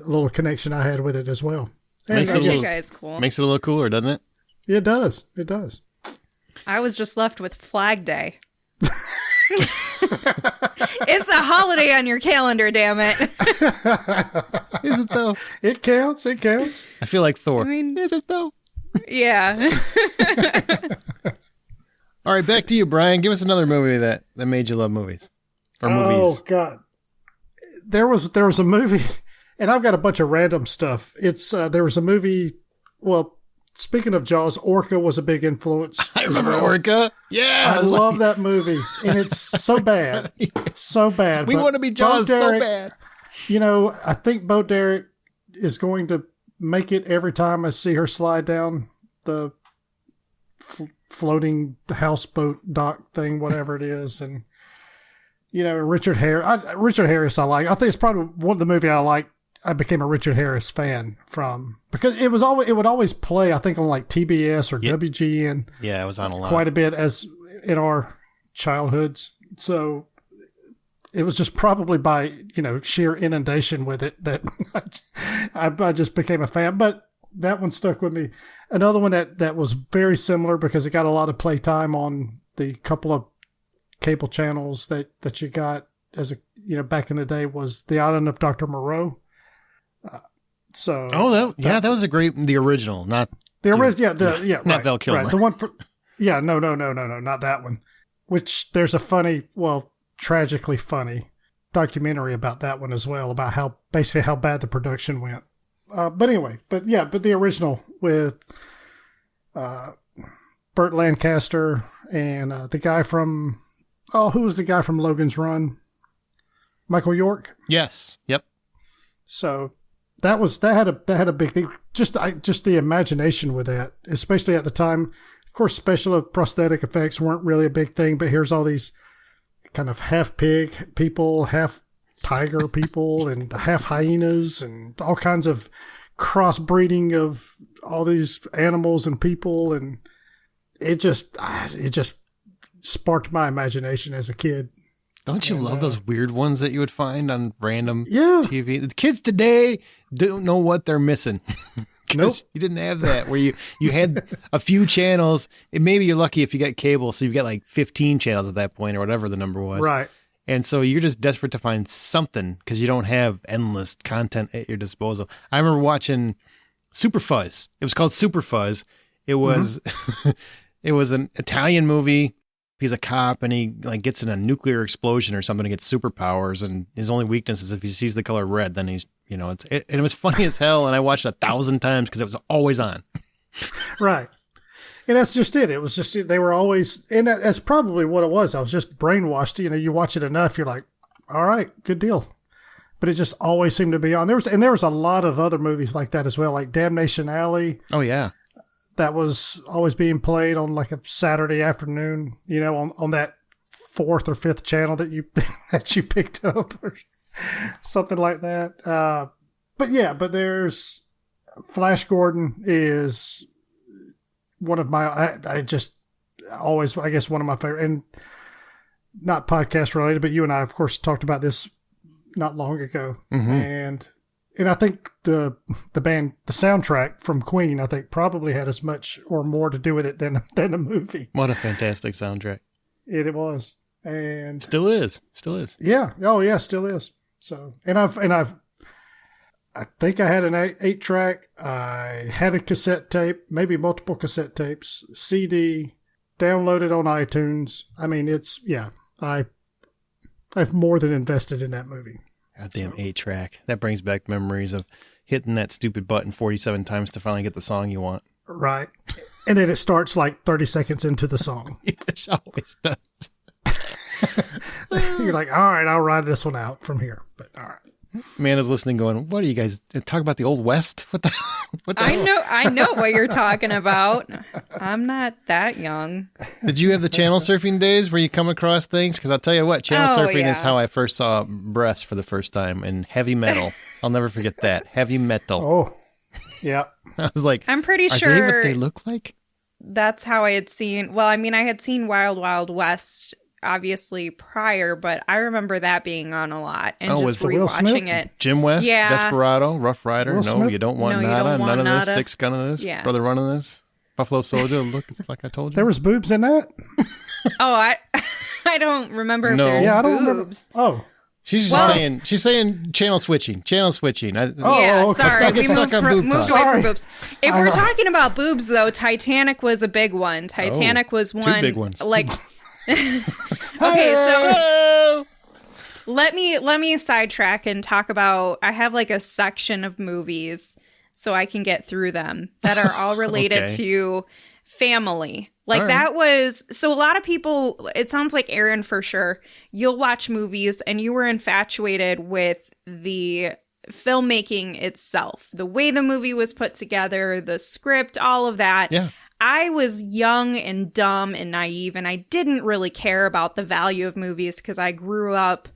a little connection I had with it as well. And makes it a little cooler, doesn't it? Yeah, it does. It does. I was just left with Flag Day. It's a holiday on your calendar, damn it. Is it though? It counts. I feel like Thor. Is it though? Yeah. All right, back to you, Brian. Give us another movie that made you love movies. Or movies. Oh God. There was a movie, and I've got a bunch of random stuff. There was a movie, speaking of Jaws, Orca was a big influence. I remember Orca. Yeah. I love that movie. And it's so bad. So bad. We want to be Jaws so bad. I think Bo Derek is going to make it every time I see her slide down the floating houseboat dock thing, whatever it is. And, Richard Harris I like. I think it's probably one of the movie I became a Richard Harris fan from, because it would always play, I think, on like TBS or WGN. Yeah, it was on a lot. Quite a bit as in our childhoods. So it was just probably by, sheer inundation with it that I just became a fan. But that one stuck with me. Another one that was very similar because it got a lot of playtime on the couple of cable channels that you got as back in the day was The Island of Dr. Moreau. That was the original, not the original. Not right, Val Kilmer. Right. The one for no, not that one. Which there's a tragically funny documentary about that one as well, about how bad the production went. But the original with Burt Lancaster and the guy from who was the guy from Logan's Run? Michael York. Yes. Yep. So that had a big thing. Just the imagination with that, especially at the time. Of course, special prosthetic effects weren't really a big thing, but here's all these kind of half pig people, half tiger people, and half hyenas, and all kinds of crossbreeding of all these animals and people, and it just sparked my imagination as a kid. Don't you love those weird ones that you would find on random TV? The kids today don't know what they're missing. Nope. You didn't have that where you had a few channels. Maybe you're lucky if you got cable, so you've got like 15 channels at that point or whatever the number was. Right. And so you're just desperate to find something because you don't have endless content at your disposal. I remember watching Super Fuzz. It was called Super Fuzz. It was it was an Italian movie. He's a cop and he gets in a nuclear explosion or something and gets superpowers, and his only weakness is if he sees the color red, then he's it was funny as hell, and I watched it 1,000 times because it was always on. Right. And that's just it. It was just, they were always, and that's probably what it was. I was just brainwashed. You watch it enough, you're like, all right, good deal. But it just always seemed to be on. There was a lot of other movies like that as well, like Damnation Alley. Oh, yeah. That was always being played on like a Saturday afternoon, on that fourth or fifth channel that you picked up or something like that. But there's Flash Gordon is one of my, I just always, I guess, one of my favorite, and not podcast related, but you and I, of course, talked about this not long ago. Mm-hmm. And I think the band, the soundtrack from Queen, I think probably had as much or more to do with it than the movie. What a fantastic soundtrack. It was. And still is. Yeah. Oh yeah, still is. So, I think I had an 8-track. I had a cassette tape, maybe multiple cassette tapes, CD, downloaded on iTunes. I mean, I've more than invested in that movie. Goddamn 8-track. That brings back memories of hitting that stupid button 47 times to finally get the song you want. Right. And then it starts like 30 seconds into the song. It always does. You're like, all right, I'll ride this one out from here. But all right. Man is listening going, what are you guys talk about the Old West? What the I know what you're talking about. I'm not that young. Did you have the channel surfing days where you come across things? Because I'll tell you what, channel surfing is how I first saw breasts for the first time in heavy metal. I'll never forget that. Heavy metal. Oh, yeah. I was like, I'm pretty sure are they what they look like? That's how I had seen. Well, I mean, I had seen Wild Wild West obviously prior, but I remember that being on a lot and just rewatching it. Jim West, Desperado, Rough Rider. Will No, Smith? you don't want nada. None of this. Six Gun of this. Yeah. Brother Running this. Buffalo Soldier. Look, it's like I told you. There was boobs in that? Oh, I don't remember if there's I don't boobs. Remember. Oh. She's saying channel switching. Sorry, I get we stuck on boob moved talk. away from boobs. If we're talking about boobs, though, Titanic was a big one. Titanic was one. 2 big ones. Like, okay, so let me sidetrack and talk about. I have like a section of movies so I can get through them that are all related to family. Like that was, so a lot of people, it sounds like Aaron for sure, you'll watch movies and you were infatuated with the filmmaking itself, the way the movie was put together, the script, all of that. Yeah. I was young and dumb and naive, and I didn't really care about the value of movies because I grew up,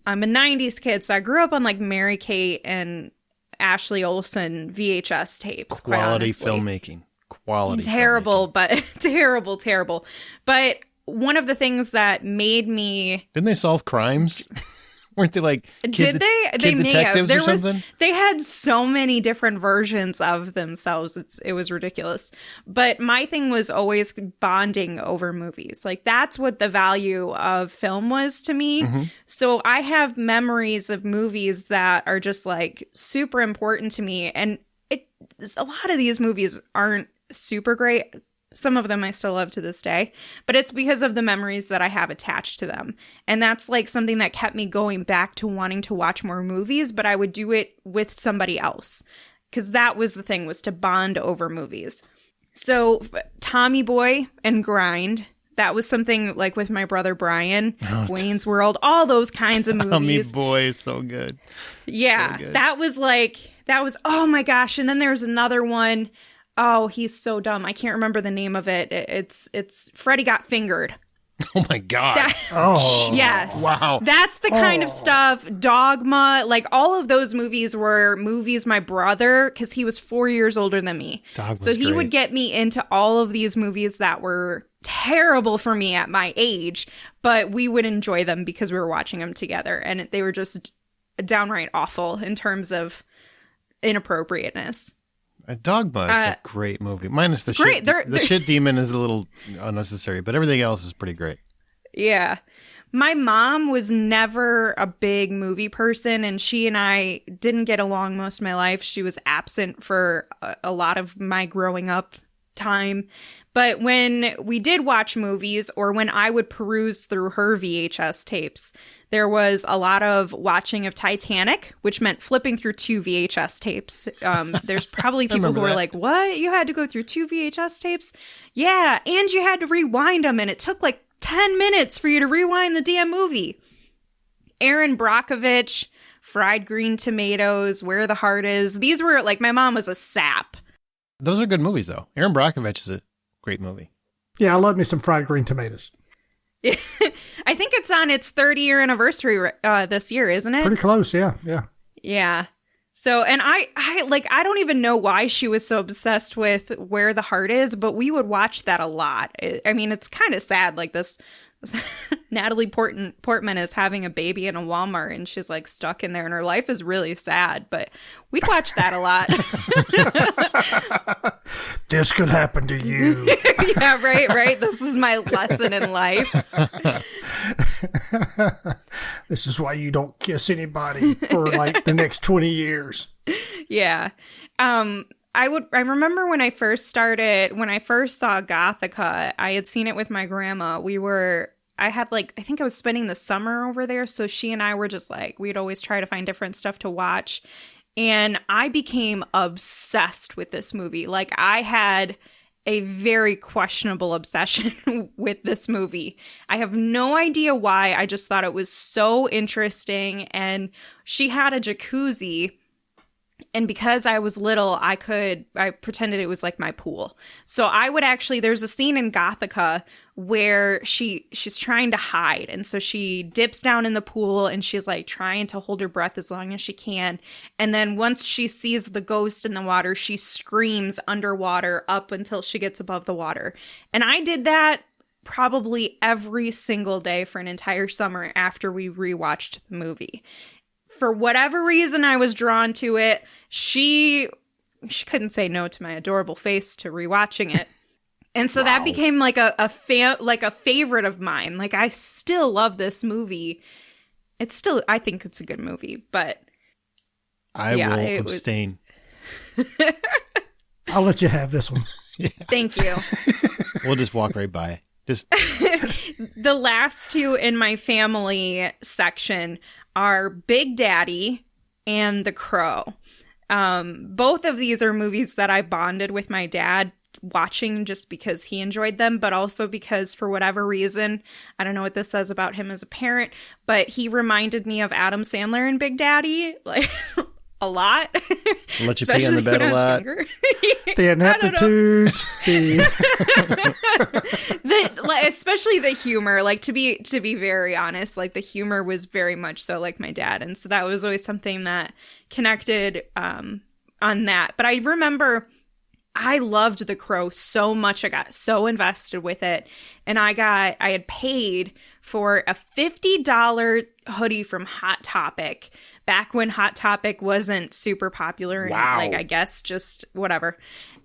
I'm a 90s kid, so I grew up on like Mary Kate and Ashley Olsen VHS tapes. Quality filmmaking. Quality. Terrible, filmmaking. but terrible. But one of the things that made me Didn't they solve crimes? Weren't they like did they? They may have. detectives or something? They had so many different versions of themselves. It was ridiculous. But my thing was always bonding over movies. Like that's what the value of film was to me. Mm-hmm. So I have memories of movies that are just like super important to me. And a lot of these movies aren't super great. Some of them I still love to this day, but it's because of the memories that I have attached to them. And that's like something that kept me going back to wanting to watch more movies, but I would do it with somebody else because that was the thing, was to bond over movies. So Tommy Boy and Grind, that was something like with my brother Brian, Wayne's World, all those kinds of movies. Tommy Boy is so good. Yeah, So good. that was, oh my gosh. And then there's another one. Oh, he's so dumb. I can't remember the name of it. It's Freddy Got Fingered. Oh my God. Yes. Wow. That's the kind of stuff. Dogma, like all of those movies were movies my brother, because he was 4 years older than me. Dogma's so he great. would get me into all of these movies that were terrible for me at my age, but we would enjoy them because we were watching them together. And they were just downright awful in terms of inappropriateness. Dogma is a great movie. Minus the great. shit. The shit demon is a little unnecessary, but everything else is pretty great. Yeah. My mom was never a big movie person, and she and I didn't get along most of my life. She was absent for a lot of my growing up time. But when we did watch movies, or when I would peruse through her VHS tapes, there was a lot of watching of Titanic, which meant flipping through 2 VHS tapes. There's probably people who are like, what? You had to go through 2 VHS tapes? Yeah, and you had to rewind them, and it took like 10 minutes for you to rewind the damn movie. Aaron Brockovich, Fried Green Tomatoes, Where the Heart Is. These were like, my mom was a sap. Those are good movies, though. Aaron Brockovich is a great movie. Yeah, I love me some fried green tomatoes. I think it's on its 30-year anniversary this year, isn't it? Pretty close, yeah. Yeah. So, and I don't even know why she was so obsessed with Where the Heart Is, but we would watch that a lot. I mean, it's kind of sad, like this Natalie Portman is having a baby in a Walmart, and she's like stuck in there, and her life is really sad, but we'd watch that a lot. This could happen to you. Yeah, right. This is my lesson in life. This is why you don't kiss anybody for like the next 20 years. Yeah. I remember when I first saw Gothica, I had seen it with my grandma. I think I was spending the summer over there. So she and I were just like, we'd always try to find different stuff to watch. And I became obsessed with this movie. Like, I had a very questionable obsession with this movie. I have no idea why. I just thought it was so interesting. And she had a jacuzzi. And because I was little, I pretended it was like my pool. So I would there's a scene in Gothica where she's trying to hide. And so she dips down in the pool and she's like trying to hold her breath as long as she can. And then once she sees the ghost in the water, she screams underwater up until she gets above the water. And I did that probably every single day for an entire summer after we rewatched the movie. For whatever reason, I was drawn to it. She couldn't say no to my adorable face to rewatching it. And so that became like a favorite of mine. Like, I still love this movie. I think it's a good movie, but I will abstain. I'll let you have this one. Yeah. Thank you. We'll just walk right by. Just the last two in my family section are Big Daddy and The Crow. Both of these are movies that I bonded with my dad watching just because he enjoyed them, but also because for whatever reason, I don't know what this says about him as a parent, but he reminded me of Adam Sandler and Big Daddy, like a lot. Let you pee on the bed a lot. The ineptitude, especially the humor. Like, to be very honest, like the humor was very much so like my dad, and so that was always something that connected on that. But I remember I loved The Crow so much. I got so invested with it. And I had paid for a $50 hoodie from Hot Topic back when Hot Topic wasn't super popular. Wow. And I guess just whatever.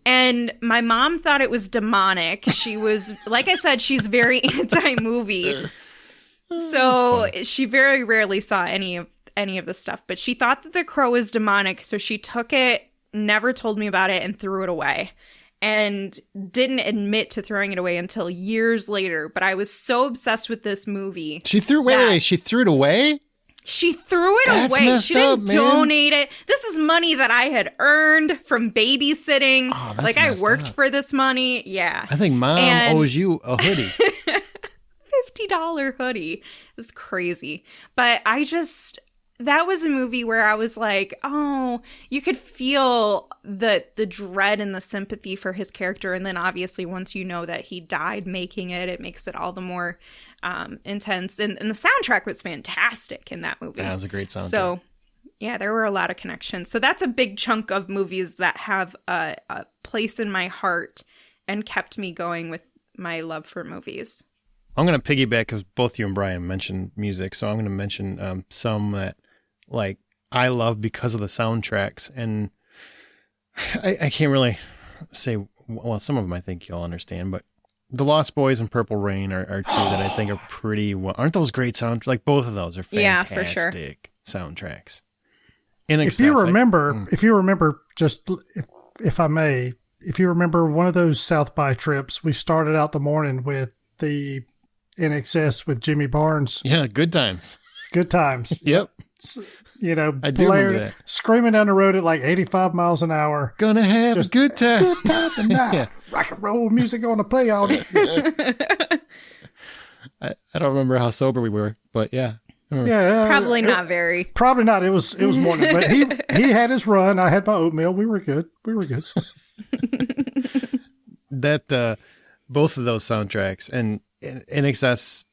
And my mom thought it was demonic. She was, like I said, she's very anti-movie. So she very rarely saw any of the stuff. But she thought that The Crow was demonic. So she took it, never told me about it, and threw it away. And didn't admit to throwing it away until years later. But I was so obsessed with this movie. She threw wait, she threw it away? She threw it That's away. messed She didn't up, man. donate it. This is money that I had earned from babysitting. Oh, that's like I messed worked up. for this money. Yeah. I think Mom And- owes you a hoodie. $50 hoodie. It was crazy. But that was a movie where I was like, oh, you could feel the dread and the sympathy for his character. And then obviously once you know that he died making it, it makes it all the more intense. And the soundtrack was fantastic in that movie. That was a great soundtrack. So yeah, there were a lot of connections. So that's a big chunk of movies that have a place in my heart and kept me going with my love for movies. I'm going to piggyback because both you and Brian mentioned music. So I'm going to mention some that like I love because of the soundtracks. And I can't really say, well, some of them I think you'll understand, but The Lost Boys and Purple Rain are two that I think are pretty well. Aren't those great soundtracks? Like both of those are Yeah, fantastic for sure. soundtracks. If you remember, just if I may, if you remember one of those South by trips, we started out the morning with the In Excess with Jimmy Barnes. Yeah, good times. Good times. Yep. You know, I do remember that. screaming down the road at like 85 miles an hour. Gonna have a good time. Good time tonight. Yeah. Rock and roll music on the play all day. I don't remember how sober we were, but yeah. Yeah, Probably not very. Probably not. It was morning, but he had his run. I had my oatmeal. We were good. That both of those soundtracks and In Excess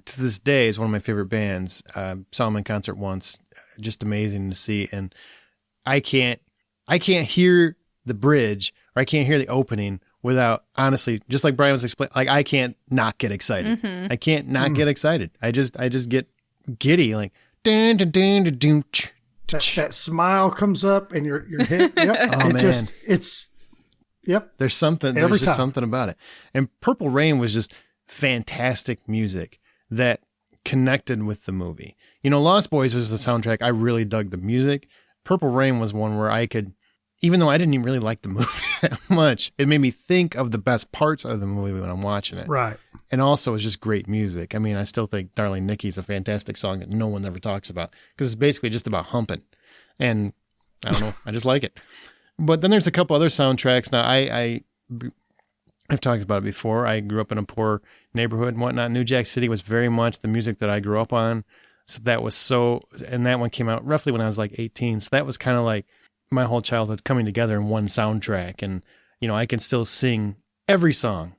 to this day is one of my favorite bands. Saw them in concert once, just amazing to see. And I can't hear the bridge or I can't hear the opening without, honestly, just like Brian was explaining, like I can't not get excited. Mm-hmm. I can't not get excited. I just get giddy, like dun, dun, dun, dun, dun, That smile comes up and your head. Yep. Oh, man. Yep. There's just something about it. And Purple Rain was just fantastic music that connected with the movie. You know, Lost Boys was the soundtrack. I really dug the music. Purple Rain was one where I could, even though I didn't even really like the movie that much, it made me think of the best parts of the movie when I'm watching it. Right. And also it's just great music. I mean, I still think Darling Nikki's a fantastic song that no one ever talks about because it's basically just about humping. And I don't know, I just like it. But then there's a couple other soundtracks. Now, I've talked about it before. I grew up in a poor neighborhood and whatnot. New Jack City was very much the music that I grew up on. So and that one came out roughly when I was like 18. So that was kind of like my whole childhood coming together in one soundtrack. And, you know, I can still sing every song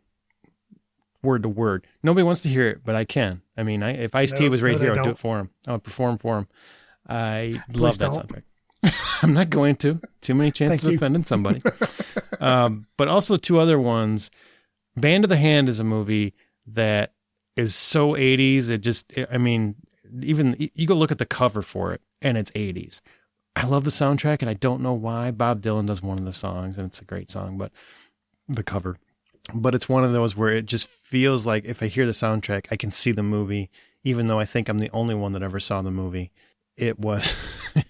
word to word. Nobody wants to hear it, but I can. I mean, if Ice-T was right here, I'd do it for him. I would perform for him. I love that soundtrack. I'm not going to. Too many chances of offending somebody. But also two other ones. Band of the Hand is a movie that is so 80s. I mean, even you go look at the cover for it and it's 80s. I love the soundtrack and I don't know why. Bob Dylan does one of the songs and it's a great song, but the cover. But it's one of those where it just feels like if I hear the soundtrack, I can see the movie, even though I think I'm the only one that ever saw the movie. It was.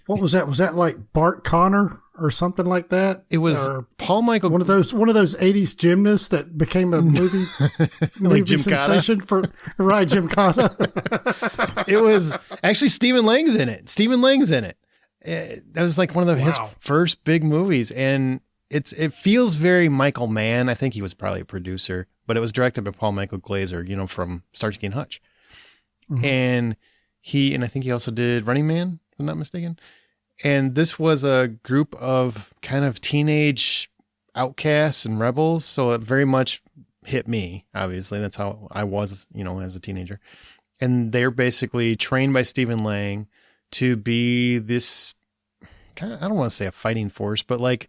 What was that? Was that like Bart Connor or something like that? It was Paul Michael. One of those 80s gymnasts that became a movie like Jim sensation Cotta. Jim Cotta. It was actually Stephen Lang's in it. That was like one of his first big movies, and it feels very Michael Mann. I think he was probably a producer, but it was directed by Paul Michael Glaser, you know, from Starsky and Hutch. Mm-hmm. And I think he also did Running Man, if I'm not mistaken. And this was a group of kind of teenage outcasts and rebels. So it very much hit me, obviously. That's how I was, you know, as a teenager. And they're basically trained by Stephen Lang to be this kind of, I don't want to say a fighting force, but like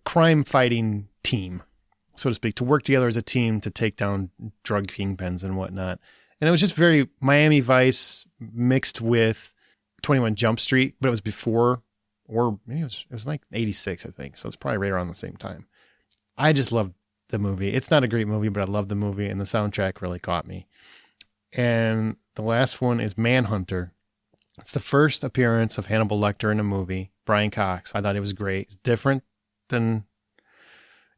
crime fighting team, so to speak, to work together as a team to take down drug kingpins and whatnot. And it was just very Miami Vice mixed with 21 Jump Street, but it was before, or maybe it was like 86, I think. So it's probably right around the same time. I just loved the movie. It's not a great movie, but I love the movie, and the soundtrack really caught me. And the last one is Manhunter. It's the first appearance of Hannibal Lecter in a movie. Brian Cox. I thought it was great. It's different than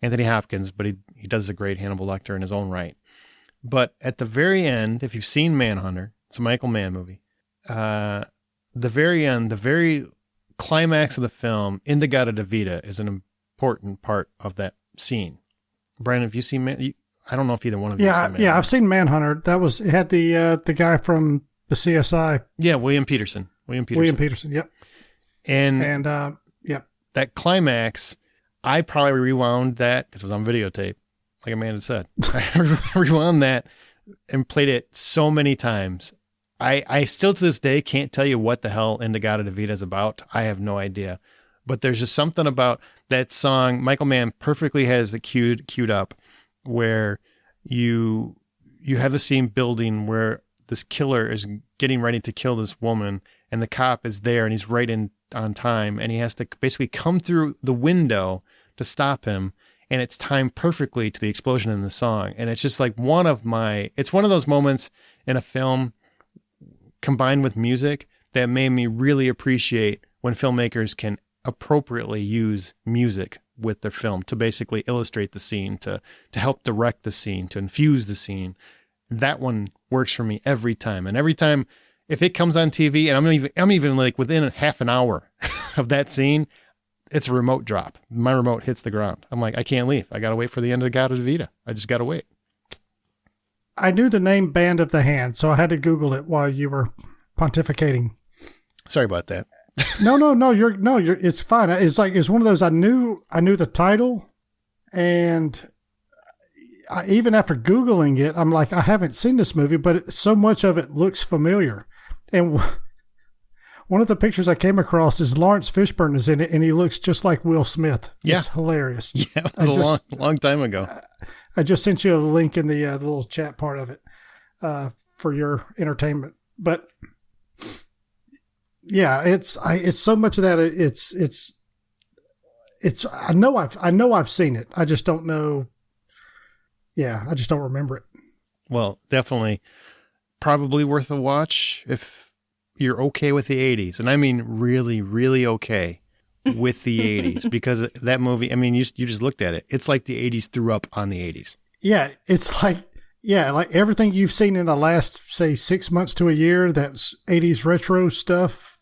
Anthony Hopkins, but he does a great Hannibal Lecter in his own right. But at the very end, if you've seen Manhunter, it's a Michael Mann movie. The very end, the very climax of the film, Indigata de Vita, is an important part of that scene. Brian, have you seen I don't know if either one of you have seen Manhunter. Yeah, I've seen Manhunter. It had the guy from the CSI. Yeah, William Peterson. Yep. And yep. That climax, I probably rewound that because it was on videotape, like Amanda said. I rewound that and played it so many times. I still to this day can't tell you what the hell Indigata de Vita is about. I have no idea. But there's just something about that song. Michael Mann perfectly has the queued up where you have a scene building where this killer is getting ready to kill this woman, and the cop is there, and he's right in on time, and he has to basically come through the window to stop him, and it's timed perfectly to the explosion in the song. And it's just like it's one of those moments in a film combined with music that made me really appreciate when filmmakers can appropriately use music with their film to basically illustrate the scene, to help direct the scene, to infuse the scene. That one works for me every time. And every time, if it comes on TV and I'm even like within half an hour of that scene, it's a remote drop. My remote hits the ground. I'm like, I can't leave. I got to wait for the end of Indigata de Vita. I just got to wait. I knew the name Band of the Hand, so I had to Google it while you were pontificating. Sorry about that. No, you're it's fine. It's one of those, I knew the title, and even after Googling it, I'm like, I haven't seen this movie, but so much of it looks familiar. And one of the pictures I came across is Lawrence Fishburne is in it, and he looks just like Will Smith. Yeah. It's hilarious. Yeah, it was long time ago. I just sent you a link in the little chat part of it for your entertainment. But yeah, it's so much of that. It's I know I've seen it. I just don't know. Yeah, I just don't remember it. Well, definitely, probably worth a watch if you're okay with the 80s, and I mean really, really okay with the 80s, because that movie, I mean, you just looked at it. It's like the 80s threw up on the 80s. Yeah, it's like everything you've seen in the last, say, 6 months to a year, that's 80s retro stuff,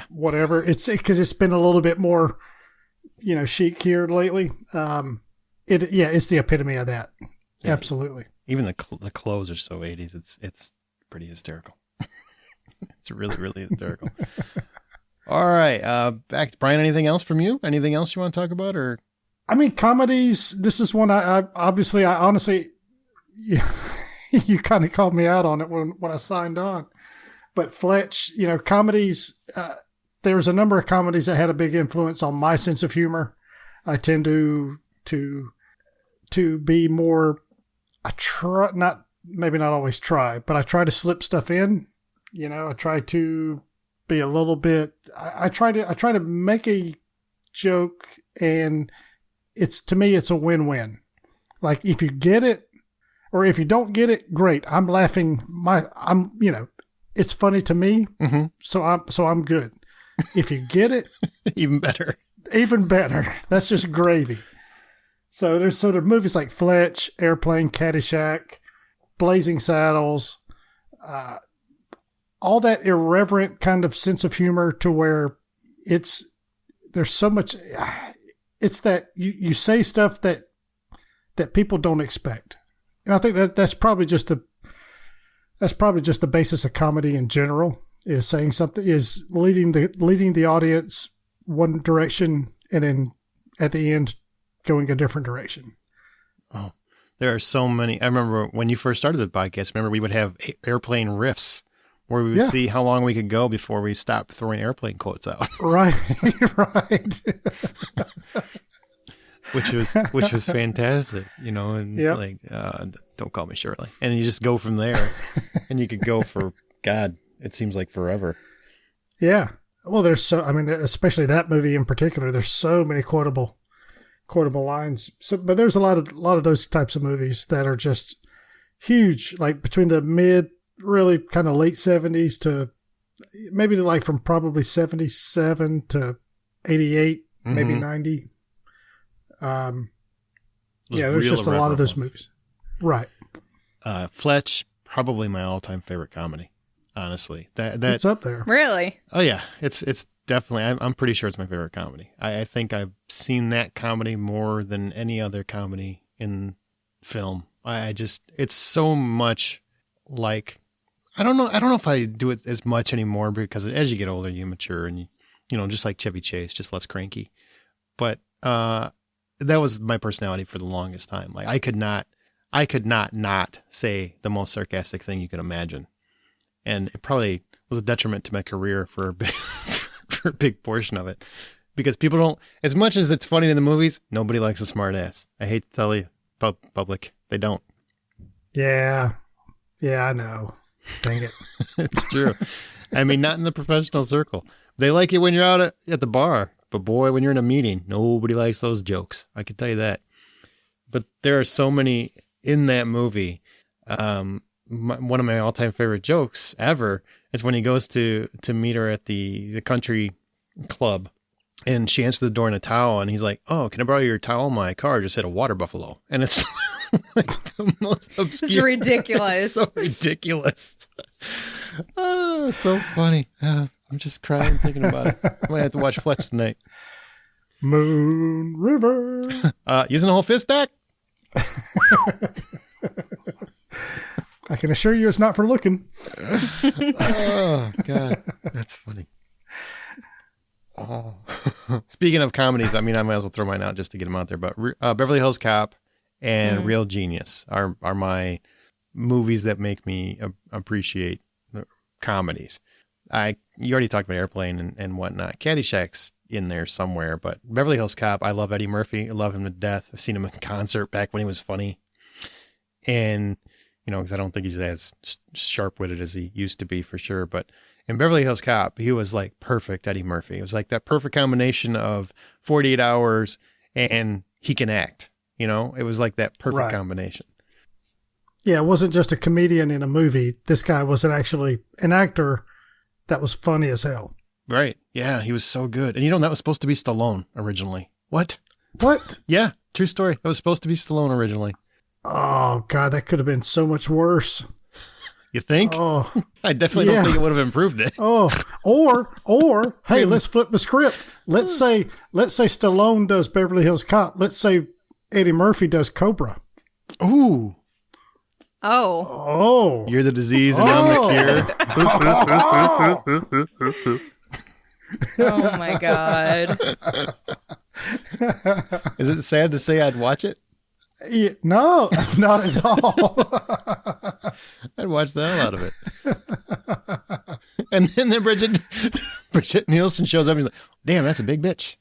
whatever. It's because it's been a little bit more, chic here lately. It's the epitome of that. Yeah, absolutely. Even the clothes are so 80s. It's pretty hysterical. It's really, really hysterical. All right. Back to Brian. Anything else from you? Anything else you want to talk about? Or, I mean, comedies. This is one I honestly, you kind of called me out on it when I signed on. But Fletch, comedies. There's a number of comedies that had a big influence on my sense of humor. I tend to be more. Maybe not always try, but I try to slip stuff in. I try to be a little bit. I try to make a joke, and to me it's a win-win. Like, if you get it, or if you don't get it, great. I'm laughing. It's funny to me, mm-hmm. so I'm good. If you get it, even better. That's just gravy. So there's movies like Fletch, Airplane, Caddyshack, Blazing Saddles, all that irreverent kind of sense of humor to where there's so much. It's that you say stuff that people don't expect, and I think that's probably just the basis of comedy in general, is saying something, is leading the audience one direction, and then at the end going a different direction. Oh, there are so many. I remember when you first started the podcast, we would have airplane riffs where we would see how long we could go before we stopped throwing airplane quotes out. Right. Right. which was fantastic, and Yep. it's like, don't call me Shirley. And you just go from there, and you could go for, God, it seems like forever. Yeah. Well, especially that movie in particular, there's so many quotable lines. So, but there's a lot of those types of movies that are just huge, like between the really kind of late 70s to maybe like from probably 77 to 88, maybe 90. There's just a lot of those movies. Right. Fletch, probably my all-time favorite comedy. Honestly, It's up there. Really? Oh yeah, it's definitely. I'm pretty sure it's my favorite comedy. I think I've seen that comedy more than any other comedy in film. It's so much like, I don't know if I do it as much anymore, because as you get older, you mature, and you just like Chevy Chase, just less cranky. But that was my personality for the longest time. Like I could not say the most sarcastic thing you could imagine. And it probably was a detriment to my career for a big portion of it, because people don't, as much as it's funny in the movies, nobody likes a smart ass. I hate to tell you, public, they don't. Yeah, I know. Dang it. It's true. I mean, not in the professional circle. They like it when you're out at the bar, but boy, when you're in a meeting, nobody likes those jokes. I can tell you that. But there are so many in that movie. One of my all-time favorite jokes ever is when he goes to meet her at the country club, and she answers the door in a towel, and he's like, "Oh, can I borrow your towel? My car just hit a water buffalo." And it's like the most obscure. It's ridiculous. It's so ridiculous. Oh, so funny. I'm just crying thinking about it. I might have to watch Fletch tonight. Moon River. Using the whole fist stack? I can assure you it's not for looking. Oh, God. That's funny. Oh. Speaking of comedies, I might as well throw mine out just to get them out there. But Beverly Hills Cop and Real Genius are my movies that make me appreciate comedies. You already talked about Airplane and whatnot. Caddyshack's in there somewhere, but Beverly Hills Cop, I love Eddie Murphy. I love him to death. I've seen him in concert back when he was funny. And because I don't think he's as sharp-witted as he used to be, for sure. But in Beverly Hills Cop, he was like perfect Eddie Murphy. It was like that perfect combination of 48 Hours and he can act. It was like that perfect combination. Yeah, it wasn't just a comedian in a movie. This guy was actually an actor that was funny as hell. Right. Yeah, he was so good. And that was supposed to be Stallone originally. What? Yeah, true story. That was supposed to be Stallone originally. Oh, God, that could have been so much worse. You think? Oh, I definitely don't think it would have improved it. Oh, or hey, let's flip the script. Let's say Stallone does Beverly Hills Cop. Let's say Eddie Murphy does Cobra. Ooh. Oh. You're the disease and I'm the cure. Oh my God. Is it sad to say I'd watch it? Yeah, no, not at all. I'd watch the hell out of it. And then Bridget Nielsen shows up and he's like, "Damn, that's a big bitch."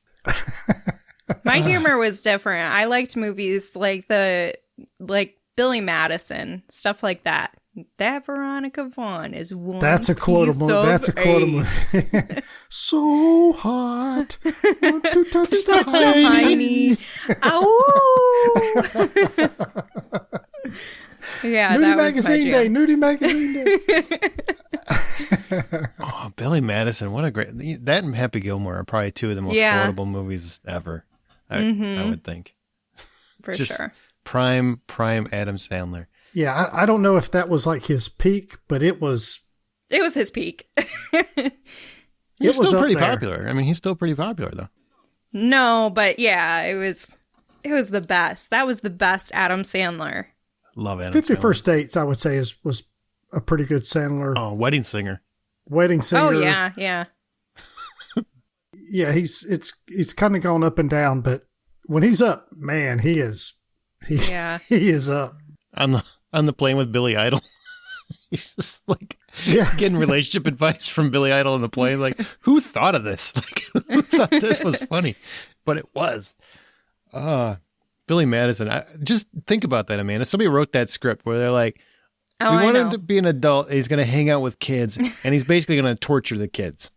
My humor was different. I liked movies like Billy Madison, stuff like that. That Veronica Vaughn is one. That's a quotable. That's a quotable. So hot. Want to touch the hiney. Ow. Yeah, Nudie that was Magazine my Day. jam. Nudie Magazine Day. Oh, Billy Madison. What a great. That and Happy Gilmore are probably two of the most quotable movies ever. I would think. For Just sure. Prime Adam Sandler. Yeah, I don't know if that was like his peak, but it was. It was his peak. He's was still up pretty there. popular. He's still pretty popular though. No, but yeah, it was the best. That was the best Adam Sandler. Love Adam 50 Sandler. First Dates, I would say, was a pretty good Sandler. Oh, Wedding Singer. Wedding Singer. Oh yeah, yeah. Yeah, he's kind of gone up and down, but when he's up, man, he is up. On the plane with Billy Idol. He's just like Yeah. getting relationship advice from Billy Idol on the plane. Like, who thought of this? Like, who thought this was funny? But it was. Billy Madison. Just think about that, Amanda. Somebody wrote that script where they're like, Oh, we I want know. him to be an adult. He's going to hang out with kids, and he's basically going to torture the kids.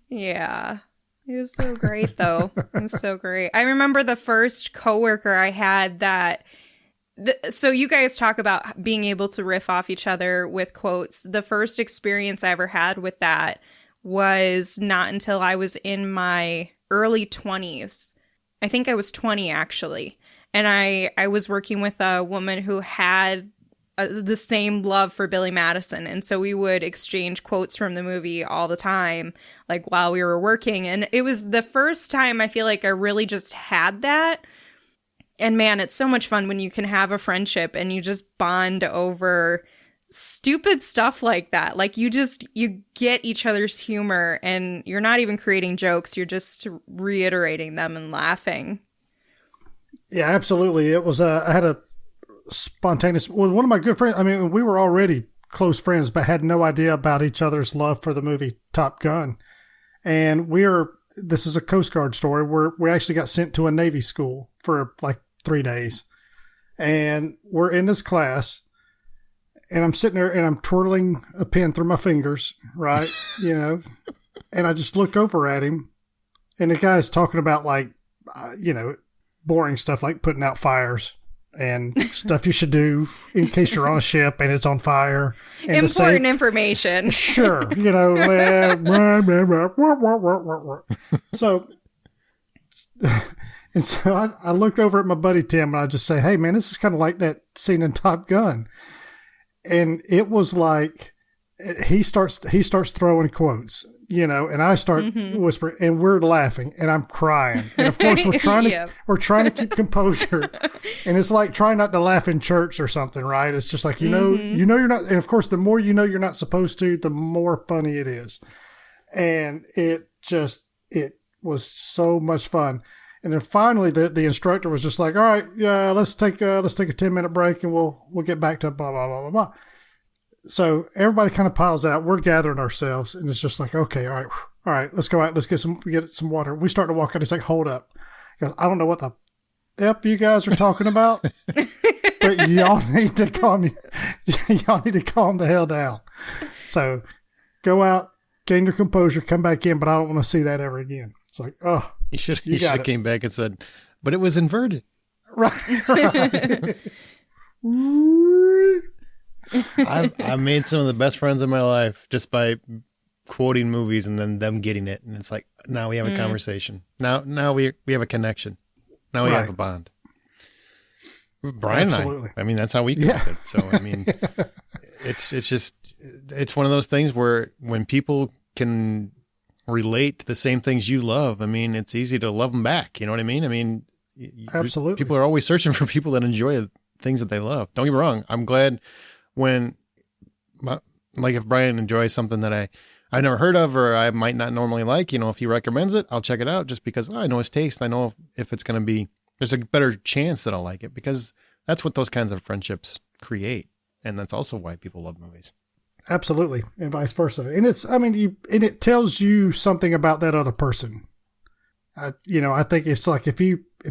Yeah. He was so great, though. He was so great. I remember the first coworker I had that. So you guys talk about being able to riff off each other with quotes. The first experience I ever had with that was not until I was in my early 20s. I think I was 20, actually. And I was working with a woman who had the same love for Billy Madison. And so we would exchange quotes from the movie all the time, like while we were working. And it was the first time I feel like I really just had that. And man, it's so much fun when you can have a friendship and you just bond over stupid stuff like that. Like you get each other's humor and you're not even creating jokes. You're just reiterating them and laughing. Yeah, absolutely. It was, I had a spontaneous, well, one of my good friends, I mean, we were already close friends, but had no idea about each other's love for the movie Top Gun. And this is a Coast Guard story where we actually got sent to a Navy school for like 3 days. And we're in this class and I'm sitting there and I'm twirling a pen through my fingers, right? And I just look over at him and the guy's talking about like, boring stuff like putting out fires and stuff you should do in case you're on a ship and it's on fire. And important information. Sure. So, and so I looked over at my buddy Tim and I just say, hey man, this is kind of like that scene in Top Gun. And it was like, he starts throwing quotes, and I start whispering and we're laughing and I'm crying. And of course we're trying to keep composure. And it's like trying not to laugh in church or something, right? It's just like, you're not. And of course, the more you're not supposed to, the more funny it is. And it was so much fun. And then finally the instructor was just like, all right, yeah, let's take a 10-minute break and we'll get back to blah, blah, blah, blah, blah. So everybody kind of piles out. We're gathering ourselves, and it's just like, okay, all right, let's go out. Let's get some water. We start to walk out. He's like, hold up. He goes, I don't know what the F you guys are talking about, but y'all need to calm the hell down. So go out, gain your composure, come back in, but I don't want to see that ever again. It's like, oh, you should have came back and said, but it was inverted. Right. I've made some of the best friends in my life just by quoting movies and then them getting it. And it's like, now we have a conversation. Now we have a connection. Now we have a bond. Brian Absolutely. and I mean, that's how we connected. So, I mean, it's one of those things where when people can relate to the same things you love, I mean, it's easy to love them back. You know what I mean? I mean, absolutely. People are always searching for people that enjoy things that they love. Don't get me wrong. I'm glad when, like, if Brian enjoys something that I've never heard of or I might not normally like, if he recommends it, I'll check it out just because I know his taste. I know if it's going to be, there's a better chance that I'll like it because that's what those kinds of friendships create. And that's also why people love movies. Absolutely. And vice versa. And it tells you something about that other person. I think it's like, if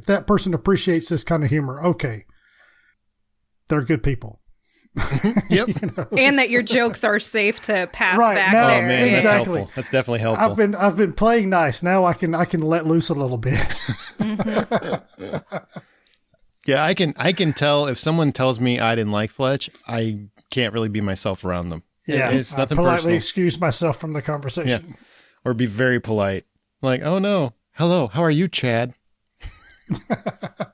that person appreciates this kind of humor, okay, they're good people. Yep. And that your jokes are safe to pass back now, there. Oh man, that's exactly. helpful. That's definitely helpful. I've been playing nice. Now I can let loose a little bit. Yeah, I can tell if someone tells me I didn't like Fletch, I can't really be myself around them. Yeah, it's nothing politely personal. excuse myself from the conversation. Yeah. Or be very polite. Like, oh no, hello, how are you, Chad?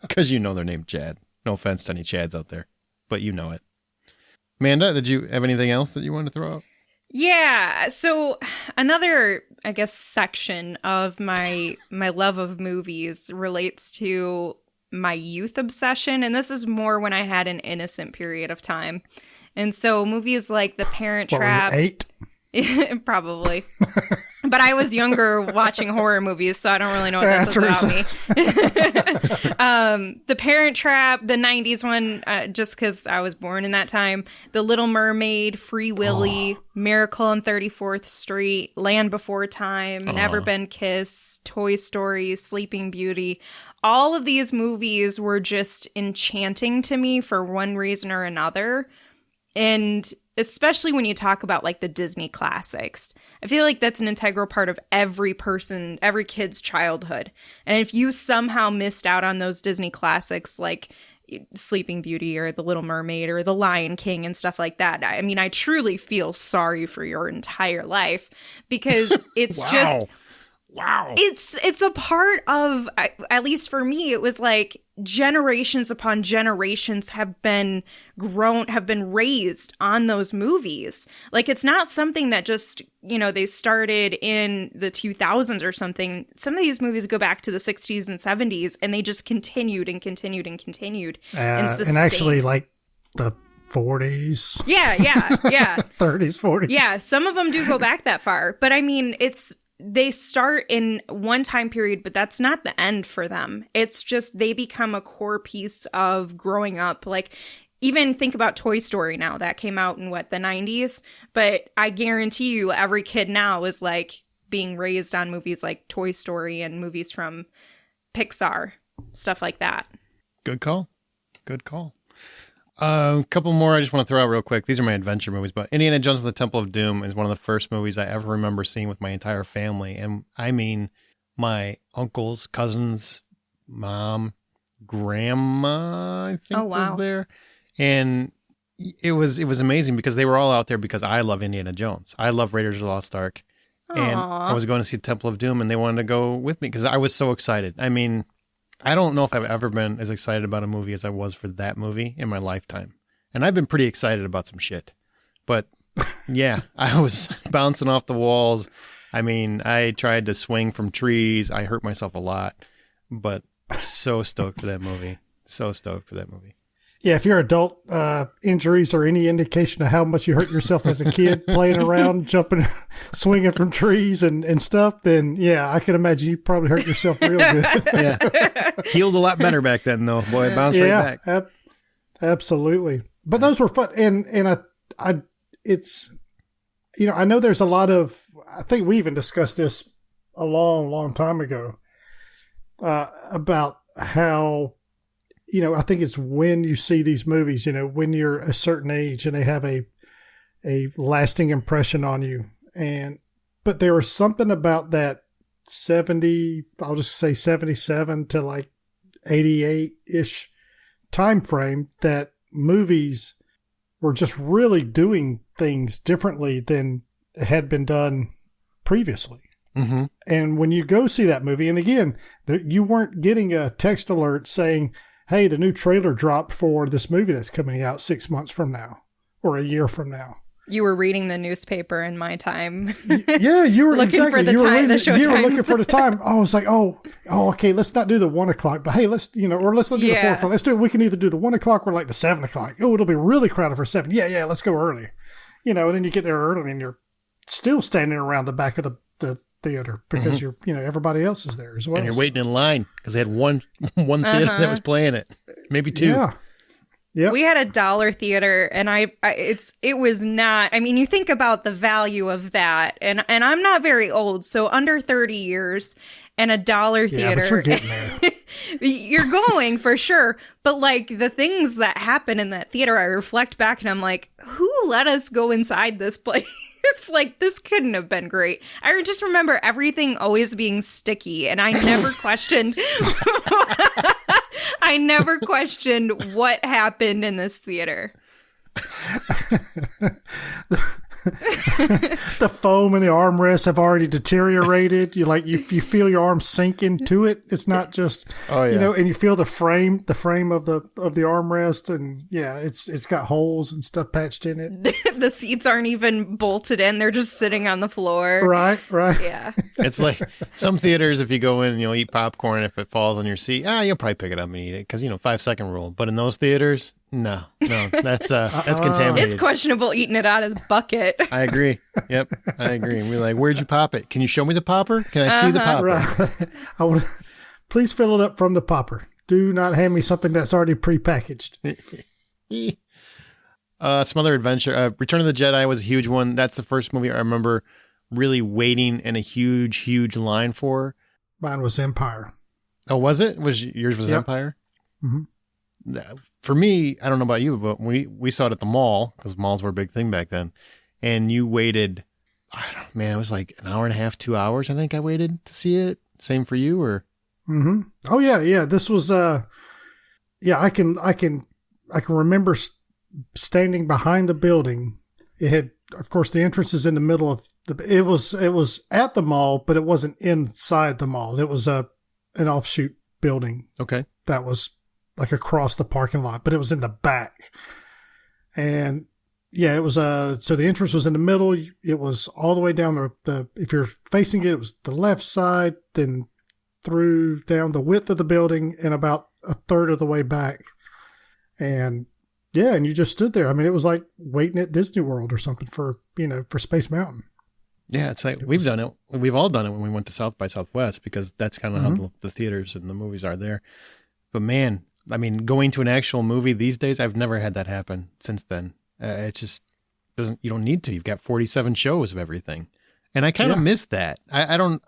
Because they're named Chad. No offense to any Chads out there, but you know it. Amanda, did you have anything else that you wanted to throw out? Yeah. So another, I guess, section of my love of movies relates to my youth obsession. And this is more when I had an innocent period of time. And so movies like The Parent Trap. Were you 8? Probably. But I was younger watching horror movies, so I don't really know what this is about me. The Parent Trap, the 90s one, just because I was born in that time. The Little Mermaid, Free Willy, Miracle on 34th Street, Land Before Time, Never Been Kissed, Toy Story, Sleeping Beauty. All of these movies were just enchanting to me for one reason or another. And especially when you talk about like the Disney classics, I feel like that's an integral part of every kid's childhood. And if you somehow missed out on those Disney classics like Sleeping Beauty or The Little Mermaid or The Lion King and stuff like that, I mean, I truly feel sorry for your entire life, because it's just... Wow. It's a part of, at least for me, it was like generations upon generations have been raised on those movies. Like, it's not something that just, they started in the 2000s or something. Some of these movies go back to the 60s and 70s, and they just continued and continued and continued. And actually, like the 40s. Yeah. 30s, 40s. Yeah, some of them do go back that far. But I mean, they start in one time period, but that's not the end for them. It's just they become a core piece of growing up. Like, even think about Toy Story now. That came out in, the 90s? But I guarantee you every kid now is, like, being raised on movies like Toy Story and movies from Pixar, stuff like that. Good call. A couple more I just want to throw out real quick. These are my adventure movies, but Indiana Jones and the Temple of Doom is one of the first movies I ever remember seeing with my entire family. And I mean, my uncles, cousins, mom, grandma, I think was there. And it was amazing because they were all out there because I love Indiana Jones. I love Raiders of the Lost Ark. Aww. And I was going to see the Temple of Doom, and they wanted to go with me because I was so excited. I mean, I don't know if I've ever been as excited about a movie as I was for that movie in my lifetime. And I've been pretty excited about some shit. But yeah, I was bouncing off the walls. I mean, I tried to swing from trees. I hurt myself a lot. But so stoked for that movie. Yeah, if your adult injuries are any indication of how much you hurt yourself as a kid playing around, jumping, swinging from trees and stuff, then yeah, I can imagine you probably hurt yourself real good. Yeah, healed a lot better back then, though. Boy, it bounced right back. Absolutely. But those were fun, and it's, I know there's a lot of, I think we even discussed this a long, long time ago about how. I think it's when you see these movies, when you're a certain age and they have a lasting impression on you. But there was something about that I'll just say 77 to like 88-ish time frame that movies were just really doing things differently than had been done previously. Mm-hmm. And when you go see that movie, and again, you weren't getting a text alert saying, hey, the new trailer dropped for this movie that's coming out 6 months from now or a year from now. You were reading the newspaper in my time. Yeah, you were looking exactly. for the you time. Were the show you were times. looking for the time. I was like, okay, let's not do the 1 o'clock, but hey, let's or let's not do the 4 o'clock. Let's do. We can either do the 1 o'clock or like the 7 o'clock. Oh, it'll be really crowded for 7. Yeah, let's go early. And then you get there early and you're still standing around the back of the theater because you're everybody else is there as well. And you're waiting in line because they had one theater that was playing it, maybe two. Yeah. We had a dollar theater, and it was not. I mean, you think about the value of that, and I'm not very old, so under 30 years, and a dollar theater. But you're getting there. You're going for sure, but like the things that happen in that theater, I reflect back, and I'm like, who let us go inside this place? It's like, this couldn't have been great. I just remember everything always being sticky, and I never questioned. I never questioned what happened in this theater. The foam and the armrests have already deteriorated. You feel your arm sink into it. It's not just and you feel the frame of the armrest, and it's got holes and stuff patched in it. The seats aren't even bolted in; they're just sitting on the floor. Right. Yeah. It's like some theaters, if you go in and eat popcorn, if it falls on your seat, you'll probably pick it up and eat it because 5-second rule. But in those theaters, No, that's contaminated. It's questionable eating it out of the bucket. I agree. Yep, I agree. And we're like, where'd you pop it? Can you show me the popper? Can I see the popper? Right. I want. Please fill it up from the popper. Do not hand me something that's already prepackaged. Some other adventure. Return of the Jedi was a huge one. That's the first movie I remember really waiting in a huge line for. Mine was Empire. Oh, was it? Yours was Empire? Mm-hmm. For me, I don't know about you, but we saw it at the mall because malls were a big thing back then. And you waited, it was like an hour and a half, 2 hours. I think I waited to see it. Same for you, or? Mm-hmm. Oh yeah. This was I can remember standing behind the building. It had, of course, the entrance is in the middle of it was at the mall, but it wasn't inside the mall. It was an offshoot building. Okay. That was like across the parking lot, but it was in the back. And yeah, it was so the entrance was in the middle. It was all the way down the if you're facing it was the left side, then through down the width of the building and about a third of the way back. And yeah, and you just stood there. I mean, it was like waiting at Disney World or something for Space Mountain. Yeah, it's like we've done it. We've all done it when we went to South by Southwest because that's kind of how the theaters and the movies are there. But man, I mean, going to an actual movie these days, I've never had that happen since then. It just doesn't, you don't need to. You've got 47 shows of everything. And I kind of miss that. I don't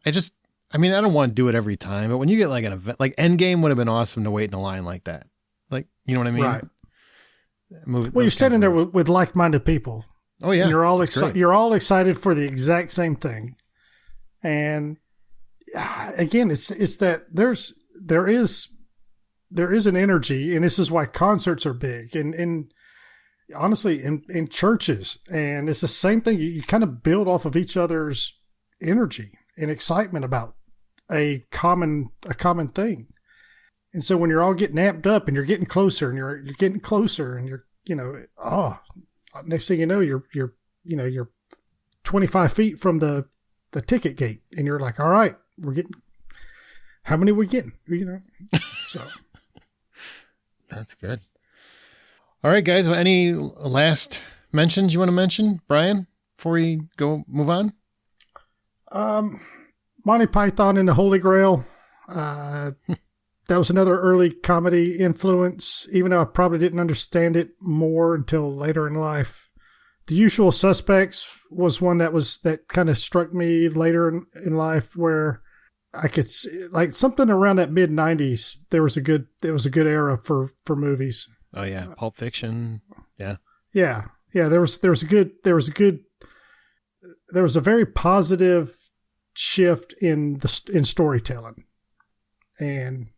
want to do it every time, but when you get like an event, like Endgame would have been awesome to wait in a line like that. Like, you know what I mean? Right. Well, you're standing there with like-minded people. Oh yeah. And you're all excited. You're all excited for the exact same thing. And again, it's that there is an energy, and this is why concerts are big, and honestly, in churches, and it's the same thing. You kind of build off of each other's energy and excitement about a common thing. And so when you're all getting amped up and you're getting closer and you're getting closer and next thing you know, you're 25 feet from the ticket gate and you're like, all right, how many we getting? So that's good. All right, guys. Any last mentions you want to mention, Brian, before we move on? Monty Python and the Holy Grail. That was another early comedy influence, even though I probably didn't understand it more until later in life. The Usual Suspects was one that kind of struck me later in life, where I could see, like, something around that mid '90s. There was a good era for movies. Oh yeah, Pulp Fiction. Yeah. Yeah. There was a very positive shift in storytelling, and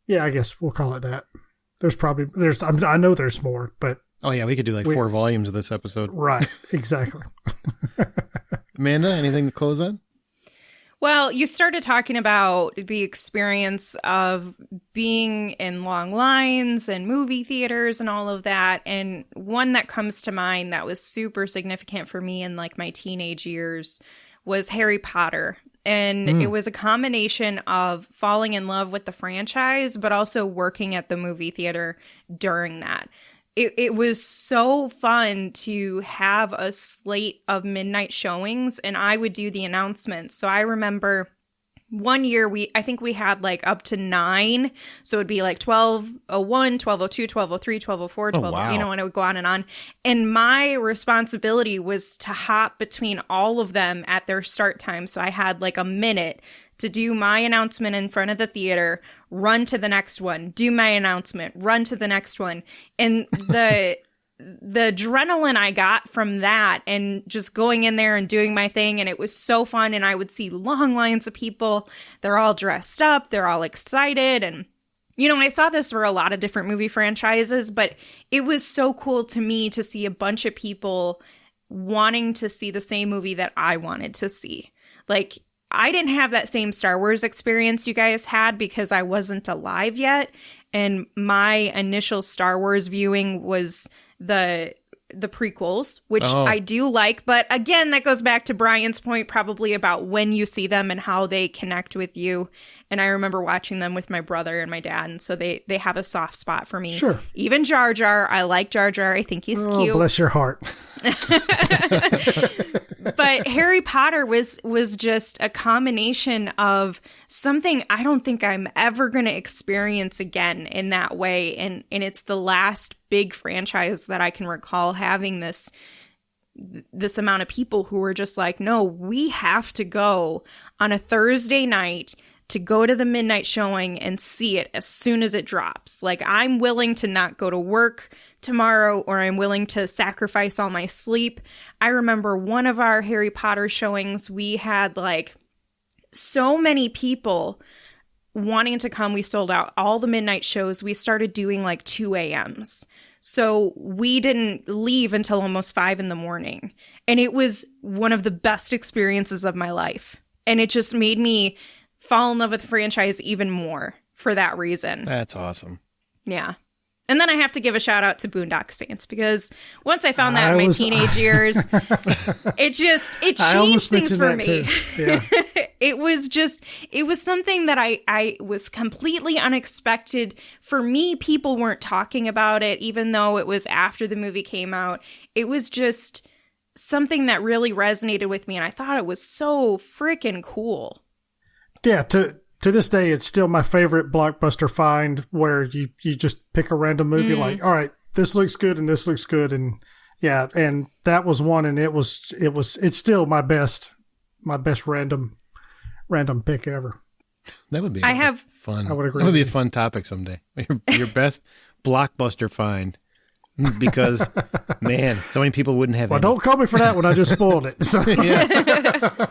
yeah, I guess we'll call it that. I know there's more, but oh yeah, we could do like 4 volumes of this episode. Right, exactly. Amanda, anything to close on? Well, you started talking about the experience of being in long lines and movie theaters and all of that. And one that comes to mind that was super significant for me in like my teenage years was Harry Potter. And it was a combination of falling in love with the franchise, but also working at the movie theater during that. It was so fun to have a slate of midnight showings, and I would do the announcements. So I remember one year I think we had like up to 9. So it'd be like 12:01, 12:02, 12:03, 12:04, 12, wow. And it would go on. And my responsibility was to hop between all of them at their start time. So I had like a minute to do my announcement in front of the theater, run to the next one, do my announcement, run to the next one. And the adrenaline I got from that and just going in there and doing my thing, and it was so fun. And I would see long lines of people. They're all dressed up. They're all excited. And, I saw this for a lot of different movie franchises, but it was so cool to me to see a bunch of people wanting to see the same movie that I wanted to see. Like, I didn't have that same Star Wars experience you guys had because I wasn't alive yet. And my initial Star Wars viewing was the the prequels, which Oh. I do like. But again, that goes back to Brian's point, probably about when you see them and how they connect with you. And I remember watching them with my brother and my dad. And so they have a soft spot for me. Sure. Even Jar Jar. I like Jar Jar. I think he's Oh, cute. bless your heart. But Harry Potter was just a combination of something I don't think I'm ever going to experience again in that way. And it's the last big franchise that I can recall having this amount of people who were just like, no, we have to go on a Thursday night to go to the midnight showing and see it as soon as it drops. Like, I'm willing to not go to work tomorrow, or I'm willing to sacrifice all my sleep. I remember one of our Harry Potter showings, we had like so many people wanting to come. We sold out all the midnight shows. We started doing like 2 a.m.s. So we didn't leave until almost 5 a.m. And it was one of the best experiences of my life. And it just made me fall in love with the franchise even more for that reason. That's awesome. Yeah. And then I have to give a shout out to Boondock Saints, because once I found that in my teenage years, it changed things for me. Yeah. It was something that I was completely unexpected. For me, people weren't talking about it, even though it was after the movie came out. It was just something that really resonated with me, and I thought it was so freaking cool. Yeah, to this day, it's still my favorite blockbuster find, where you just pick a random movie, like, all right, this looks good and this looks good, and yeah, and that was one, and it's still my best random pick ever. That would be fun. I would agree That would be a with you. fun topic someday. Your best blockbuster find, because man, so many people wouldn't have. Well, any. don't call me for that one. I just spoiled it. So. Yeah.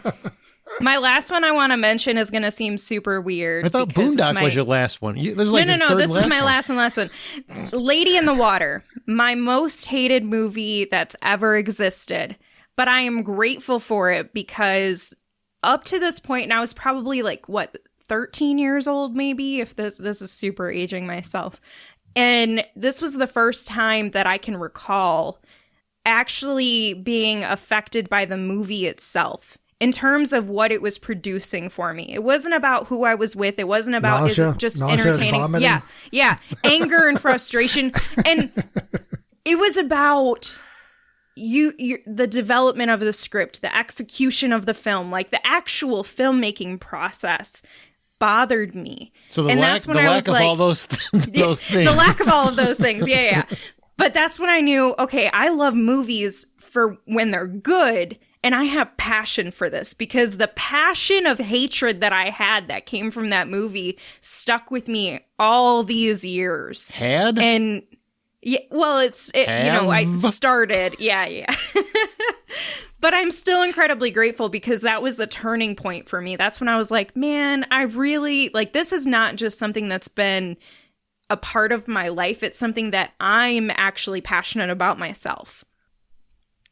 My last one I want to mention is going to seem super weird. I thought because it's Boondock was your last one. This is like no. your third This and is my one. last one. Lady in the Water, my most hated movie that's ever existed. But I am grateful for it, because up to this point, and I was probably like, 13 years old, maybe, if this is super aging myself. And this was the first time that I can recall actually being affected by the movie itself, in terms of what it was producing for me. It wasn't about who I was with. It wasn't about, Nausea, is it just nausea, entertaining? vomiting. Yeah. Anger and frustration. And it was about the development of the script, the execution of the film, like the actual filmmaking process bothered me. So the And lack, that's the when I lack was of like- all those things. The lack of all of those things. Yeah. But that's when I knew, okay, I love movies for when they're good, and I have passion for this, because the passion of hatred that I had that came from that movie stuck with me all these years. Had? And yeah, well, I started. Yeah. But I'm still incredibly grateful, because that was the turning point for me. That's when I was like, man, I really, like, this is not just something that's been a part of my life. It's something that I'm actually passionate about myself.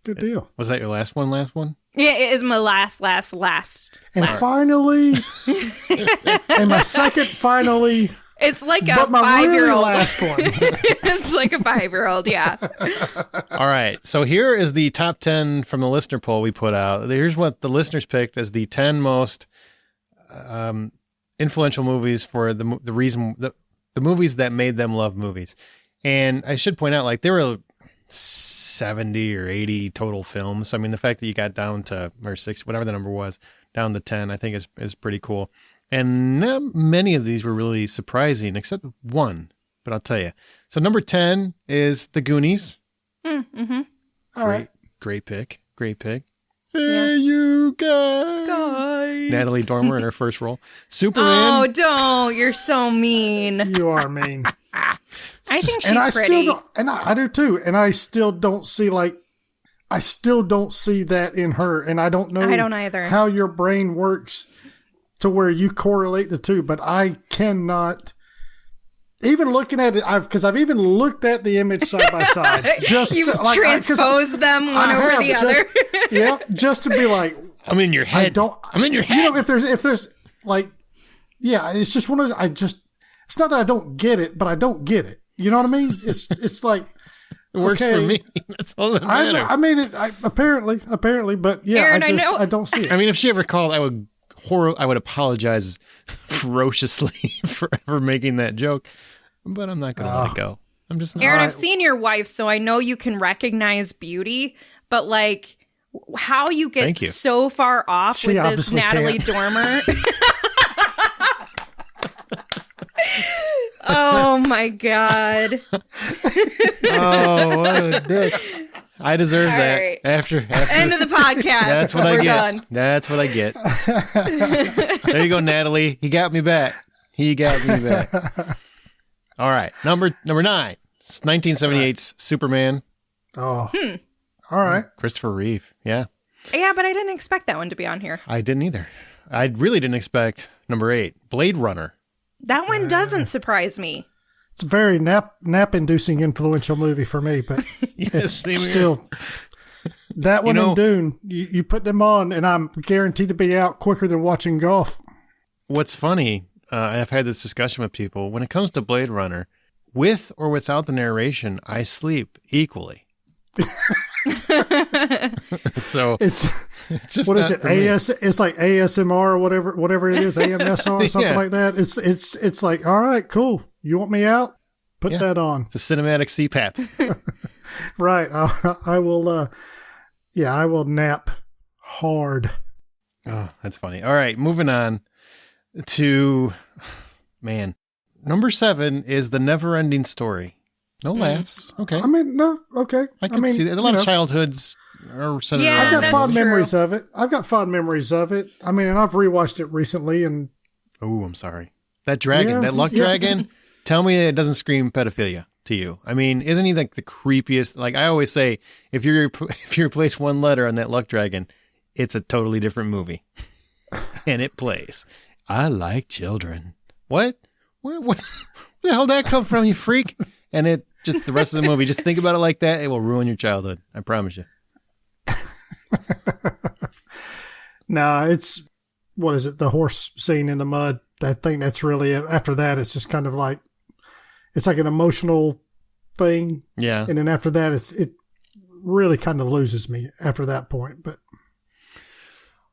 Good deal. Was that your last one? Yeah, it is my last. And finally, and my second finally, It's like a but my really 5-year-old. last one. It's like a 5-year-old, yeah. All right. So here is the top 10 from the listener poll we put out. Here's what the listeners picked as the 10 most influential movies for the movies that made them love movies. And I should point out, like, there were 70 or 80 total films. So, I mean, the fact that you got down to, or 6, whatever the number was, down to 10, I think is pretty cool. And not many of these were really surprising, except one, but I'll tell you. So number 10 is The Goonies. Mm-hmm. All right. Great pick. Yeah. Hey, you guys. Natalie Dormer in her first role. Superman. Oh, don't. You're so mean. You are mean. I think she's And I pretty. still don't, and I do too. And I still don't see that in her. And I don't know. I don't either. How your brain works to where you correlate the two, but I cannot. Even looking at it, because I've even looked at the image side by side. You transpose them one over the other. Yeah, just to be like, I'm in your head. I'm in your head. You know, if there's like, yeah, it's just one of those, it's not that I don't get it, but I don't get it. You know what I mean? It's like, It works for Okay. me. That's all that matters. I mean, apparently, but yeah, Aaron, I don't see it. I mean, if she ever called, I would apologize ferociously for ever making that joke, but I'm not going to let it go. I'm just not. Aaron, All I've right. seen your wife, so I know you can recognize beauty, but like how you get Thank you. so far off She with this obviously Natalie can't. Dormer. Oh my God. Oh, what a dick. I deserve All that. right. After End of the podcast. that's what I We're get. done. That's what I get. There you go, Natalie. He got me back. All right, number 9. It's 1978's Superman. Oh, all right. Christopher Reeve. Yeah, Yeah, but I didn't expect that one to be on here. I didn't either. I really didn't expect number 8, Blade Runner. That one doesn't surprise me. It's a very nap-inducing influential movie for me, but Yes, it's same here. still that one know- and Dune. You put them on, and I'm guaranteed to be out quicker than watching golf. What's funny, I've had this discussion with people. When it comes to Blade Runner, with or without the narration, I sleep equally. So It's it's just what is not it? for me. It's like ASMR or whatever it is, AMSR or something Yeah. like that. It's like, all right, cool. You want me out? Put Yeah. that on. It's a cinematic CPAP. Right. I will. I will nap hard. Oh, that's funny. All right, moving on to number 7 is The Never-Ending Story. No laughs. Okay. I mean, no, okay. I can see that. A lot you of know, childhoods are centered Yeah, I've around got that's fond true. memories of it. I mean, and I've rewatched it recently, and Oh, I'm sorry. That dragon, Yeah, that luck yeah. dragon, tell me it doesn't scream pedophilia to you. I mean, isn't he like the creepiest? Like I always say, if you replace one letter on that luck dragon, it's a totally different movie. And it plays. I like children. What? Where the hell did that come from, you freak? And it just the rest of the movie, just think about it like that. It will ruin your childhood. I promise you. nah, it's what is it? The horse scene in the mud. I think that's really it. After that, it's just kind of like it's like an emotional thing, Yeah. and then after that, it really kind of loses me after that point. But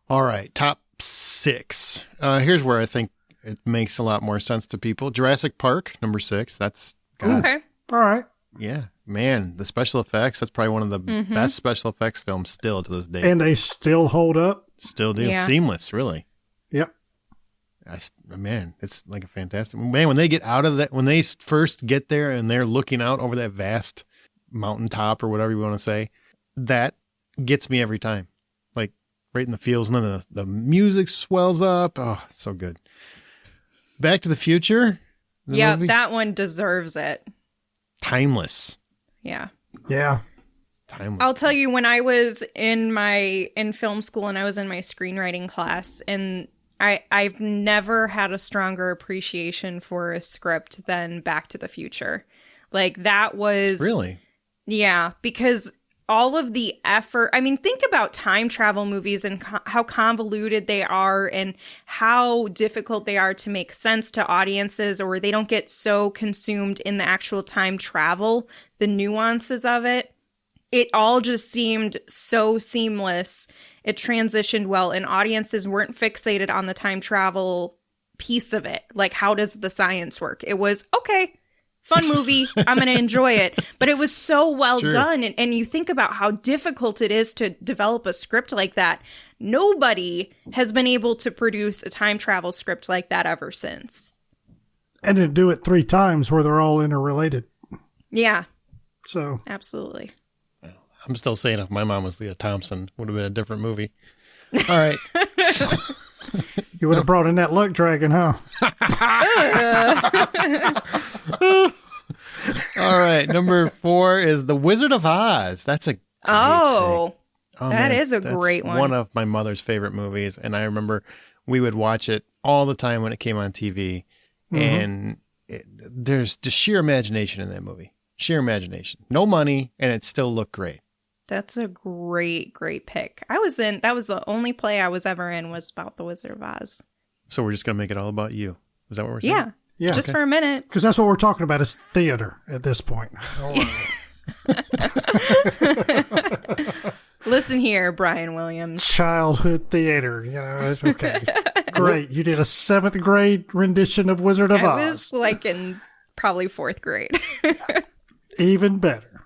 All right. Top 6. Here's where I think it makes a lot more sense to people. Jurassic Park, number 6. That's God, Okay. all right, yeah, man, the special effects, that's probably one of the best special effects films still to this day. and they still hold up. Still do. Yeah. Seamless, really. Yep. Man, it's like a fantastic man. When they get out of that, when they first get there and they're looking out over that vast mountaintop or whatever you want to say, that gets me every time. Like right in the feels, and then the music swells up. Oh, so good. Back to the Future. the Yeah, movie, that one deserves it. timeless. Yeah. Yeah. Timeless. I'll tell you, when I was in film school and I was in my screenwriting class, and I've never had a stronger appreciation for a script than Back to the Future. Like that was Really? Yeah, because all of the effort, I mean, think about time travel movies and how convoluted they are and how difficult they are to make sense to audiences, or they don't get so consumed in the actual time travel, the nuances of it. It all just seemed so seamless. It transitioned well, and audiences weren't fixated on the time travel piece of it. Like, how does the science work? It was, okay, fun movie. I'm going to enjoy it. But it was so well Sure. done. And you think about how difficult it is to develop a script like that. Nobody has been able to produce a time travel script like that ever since. And to do it 3 times where they're all interrelated. Yeah, So absolutely. I'm still saying if my mom was Leah Thompson, would have been a different movie. All right. So, you would have brought in that luck dragon, huh? all right. Number 4 is The Wizard of Oz. That's a great Oh, pick. Oh, that man, is a that's great one. One of my mother's favorite movies. And I remember we would watch it all the time when it came on TV. And there's just sheer imagination in that movie. Sheer imagination. No money, and it still looked great. that's a great pick. That was the only play I was ever in, was about the Wizard of Oz. So we're just going to make it all about you. Is that what we're saying? Yeah. Yeah. Just for a minute. Because that's what we're talking about is theater at this point. Listen here, Brian Williams. Childhood theater, it's okay. Great. You did a 7th grade rendition of Wizard of Oz. I was like in probably 4th grade. Even better.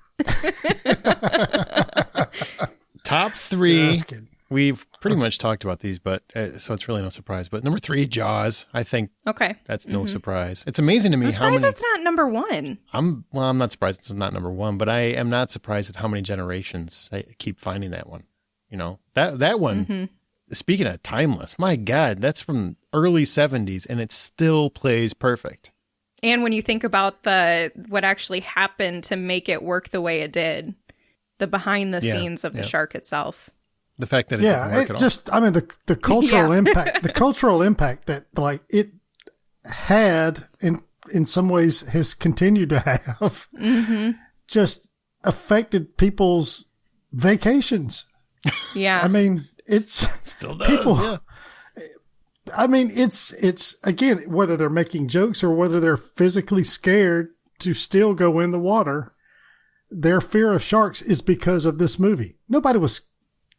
Top 3. Just kidding. We've pretty much talked about these, but so it's really no surprise. But number 3, Jaws. I think Okay. that's no surprise. It's amazing to me I'm how surprised many. it's not number 1. I'm not surprised it's not number 1, but I am not surprised at how many generations I keep finding that one. That one. Speaking of timeless, my God, that's from early 70s, and it still plays perfect. And when you think about what actually happened to make it work the way it did, the behind the scenes of the shark itself. The fact that it didn't work at all. I mean, the cultural impact, the cultural impact that like it had in some ways has continued to have, just affected people's vacations. Yeah. I mean, it's Still does. Yeah. I mean, it's again, whether they're making jokes or whether they're physically scared to still go in the water, their fear of sharks is because of this movie. Nobody was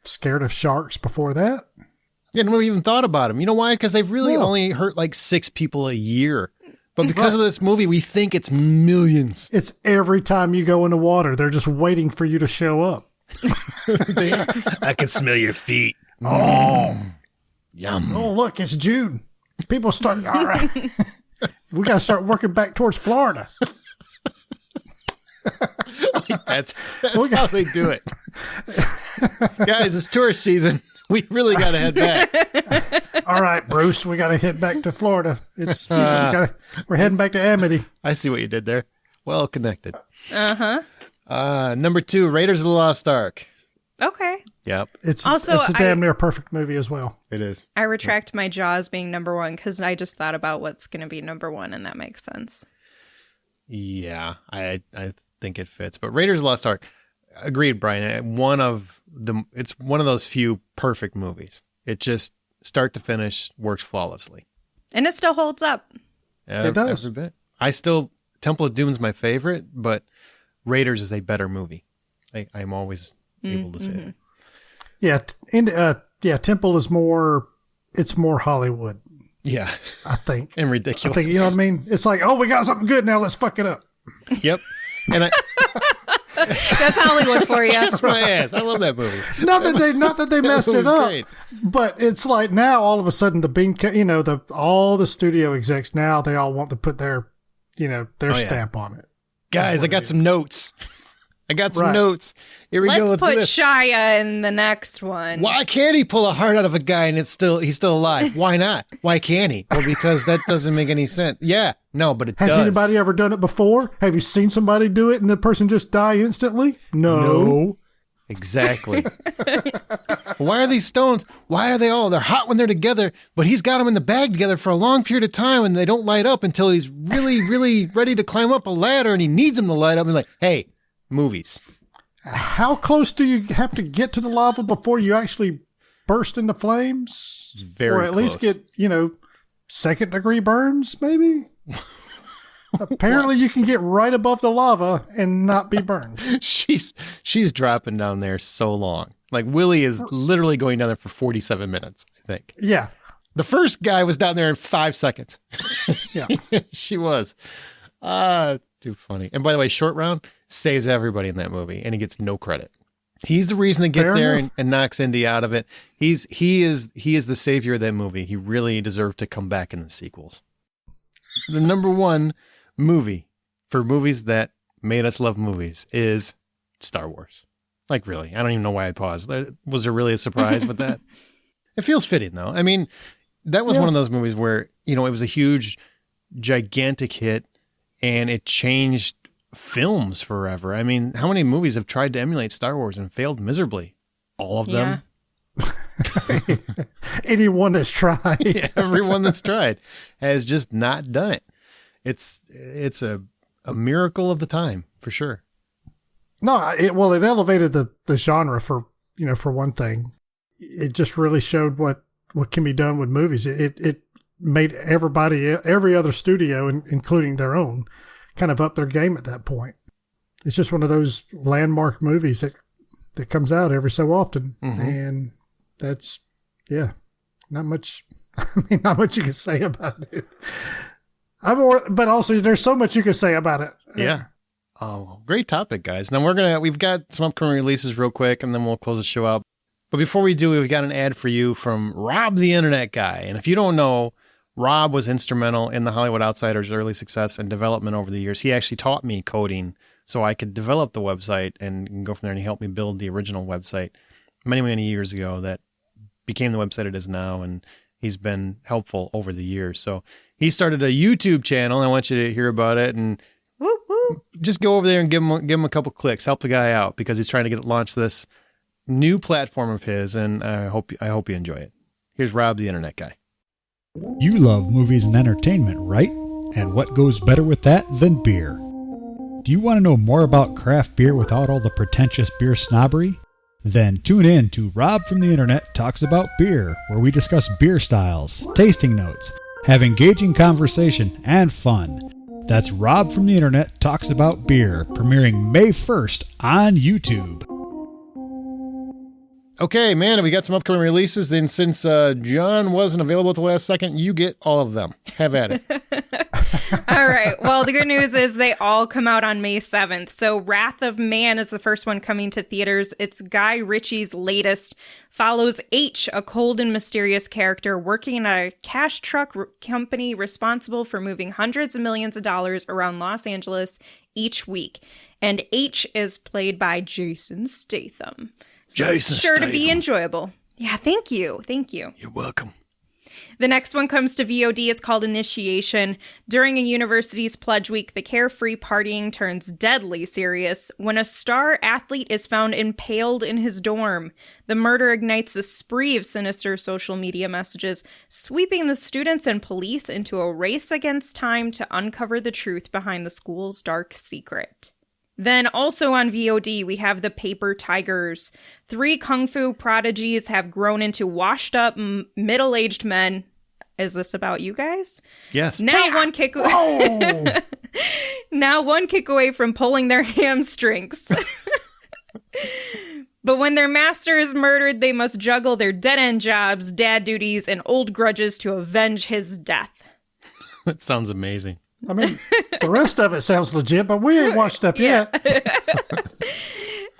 scared of sharks before that. Yeah, nobody even thought about them. You know why? Because they've really only hurt like 6 people a year. But because of this movie, we think it's millions. It's every time you go in the water, they're just waiting for you to show up. I can smell your feet. Oh, yum. Oh, look, it's June. People start, all right. We got to start working back towards Florida. That's how they do it. Guys, it's tourist season. We really got to head back. All right, Bruce, we got to head back to Florida. We're heading back to Amity. I see what you did there. Well connected. Uh-huh. Number 2, Raiders of the Lost Ark. Okay. Yep, It's Also, a damn near perfect movie as well. it is. I retract my Jaws being number 1 because I just thought about what's going to be number 1, and that makes sense. Yeah, I think it fits. But Raiders of the Lost Ark, agreed, Brian. It's one of those few perfect movies. It just start to finish works flawlessly. And it still holds up. It does. Every bit. Temple of Doom's my favorite, but Raiders is a better movie. I'm always able to say that. Yeah, Temple is more. It's more Hollywood. Yeah, I think. and ridiculous. You know what I mean? It's like, oh, we got something good now. Let's fuck it up. Yep. And That's Hollywood for you. that's my ass. I love that movie. Not that they messed That it was up, great. but it's like now all of a sudden all the studio execs now they all want to put their stamp on it. Guys, I got some notes. Notes. Here we go. Let's Let's do put this. Shia in the next one. Why can't he pull a heart out of a guy and he's still alive? Why not? Why can't he? Well, because that doesn't make any sense. Yeah, no, but it Has does. anybody ever done it before? Have you seen somebody do it and the person just die instantly? No. Exactly. Why are these stones? Why are they're hot when they're together, but he's got them in the bag together for a long period of time and they don't light up until he's really, really ready to climb up a ladder and he needs them to light up. And like, hey, movies. How close do you have to get to the lava before you actually burst into flames? Very Or at least close. get, 2nd-degree burns, maybe? Apparently you can get right above the lava and not be burned. She's dropping down there so long. Like Willie is literally going down there for 47 minutes, I think. Yeah. The first guy was down there in 5 seconds. Yeah. She was. It's too funny. And by the way, Short Round saves everybody in that movie, and he gets no credit. He's the reason that gets Fair there enough. and knocks Indy out of it. He is the savior of that movie. He really deserved to come back in the sequels. The number 1 movie for movies that made us love movies is Star Wars. Like, really, I don't even know why I paused. Was there really a surprise with that? It feels fitting, though. I mean, that was one of those movies where, it was a huge, gigantic hit, and it changed films forever. I mean, how many movies have tried to emulate Star Wars and failed miserably? All of them. Anyone that's tried. Yeah, everyone that's tried has just not done it. It's a miracle of the time, for sure. No, it elevated the genre for one thing. It just really showed what can be done with movies. It made every other studio, including their own, kind of up their game at that point. it's just one of those landmark movies that comes out every so often. Mm-hmm. And that's, not much, not much you can say about it. But also there's so much you can say about it. Yeah. Oh, great topic, guys. Now we've got some upcoming releases real quick, and then we'll close the show out. But before we do, we've got an ad for you from Rob the Internet Guy. And if you don't know, Rob was instrumental in the Hollywood Outsider's early success and development over the years. He actually taught me coding so I could develop the website and go from there. And he helped me build the original website many, many years ago that became the website it is now. And he's been helpful over the years. So he started a YouTube channel. I want you to hear about it and Woo woo. just go over there and give him a couple clicks. Help the guy out because he's trying to launch this new platform of his. And I hope you enjoy it. Here's Rob the Internet Guy. You love movies and entertainment, right? And what goes better with that than beer? Do you want to know more about craft beer without all the pretentious beer snobbery? Then tune in to Rob from the Internet Talks About Beer, where we discuss beer styles, tasting notes, have engaging conversation, and fun. That's Rob from the Internet Talks About Beer, premiering May 1st on YouTube. Okay, man, we got some upcoming releases. Then since John wasn't available at the last second, you get all of them. Have at it. All right. Well, the good news is they all come out on May 7th. So Wrath of Man is the first one coming to theaters. It's Guy Ritchie's latest. Follows H, a cold and mysterious character working at a cash truck company responsible for moving hundreds of millions of dollars around Los Angeles each week. And H is played by Jason Statham. So Jason sure Statham. to be enjoyable. Yeah, thank you. Thank you. You're welcome. The next one comes to VOD. It's called Initiation. During a university's pledge week, the carefree partying turns deadly serious when a star athlete is found impaled in his dorm. The murder ignites a spree of sinister social media messages, sweeping the students and police into a race against time to uncover the truth behind the school's dark secret. Then also on VOD, we have The Paper Tigers. 3 kung fu prodigies have grown into washed up middle-aged men. Is this about you guys? Yes. Now one kick now one kick away from pulling their hamstrings. But when their master is murdered, they must juggle their dead-end jobs, dad duties, and old grudges to avenge his death. That sounds amazing. I mean, the rest of it sounds legit, but we ain't watched up yet.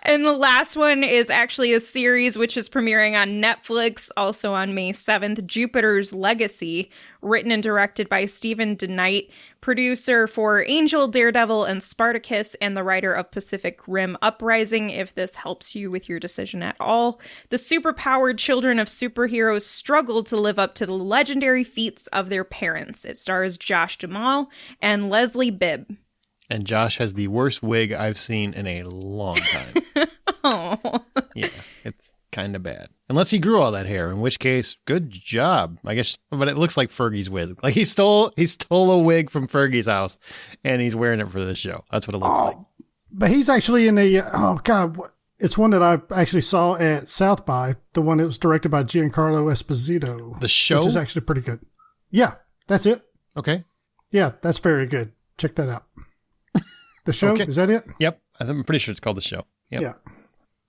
And the last one is actually a series which is premiering on Netflix, also on May 7th, Jupiter's Legacy, written and directed by Stephen DeKnight, producer for Angel, Daredevil, and Spartacus, and the writer of Pacific Rim Uprising, if this helps you with your decision at all. The superpowered children of superheroes struggle to live up to the legendary feats of their parents. It stars Josh Duhamel and Leslie Bibb. And Josh has the worst wig I've seen in a long time. Oh. Yeah, it's kind of bad. Unless he grew all that hair, in which case, good job, I guess. But it looks like Fergie's wig. Like he stole a wig from Fergie's house, and he's wearing it for this show. That's what it looks like. But he's actually in the, it's one that I actually saw at South by, the one that was directed by Giancarlo Esposito. The show? Which is actually pretty good. Yeah, that's it. Okay. Yeah, that's very good. Check that out. The show? Okay. Is that it? Yep. I'm pretty sure it's called The Show. Yep. Yeah.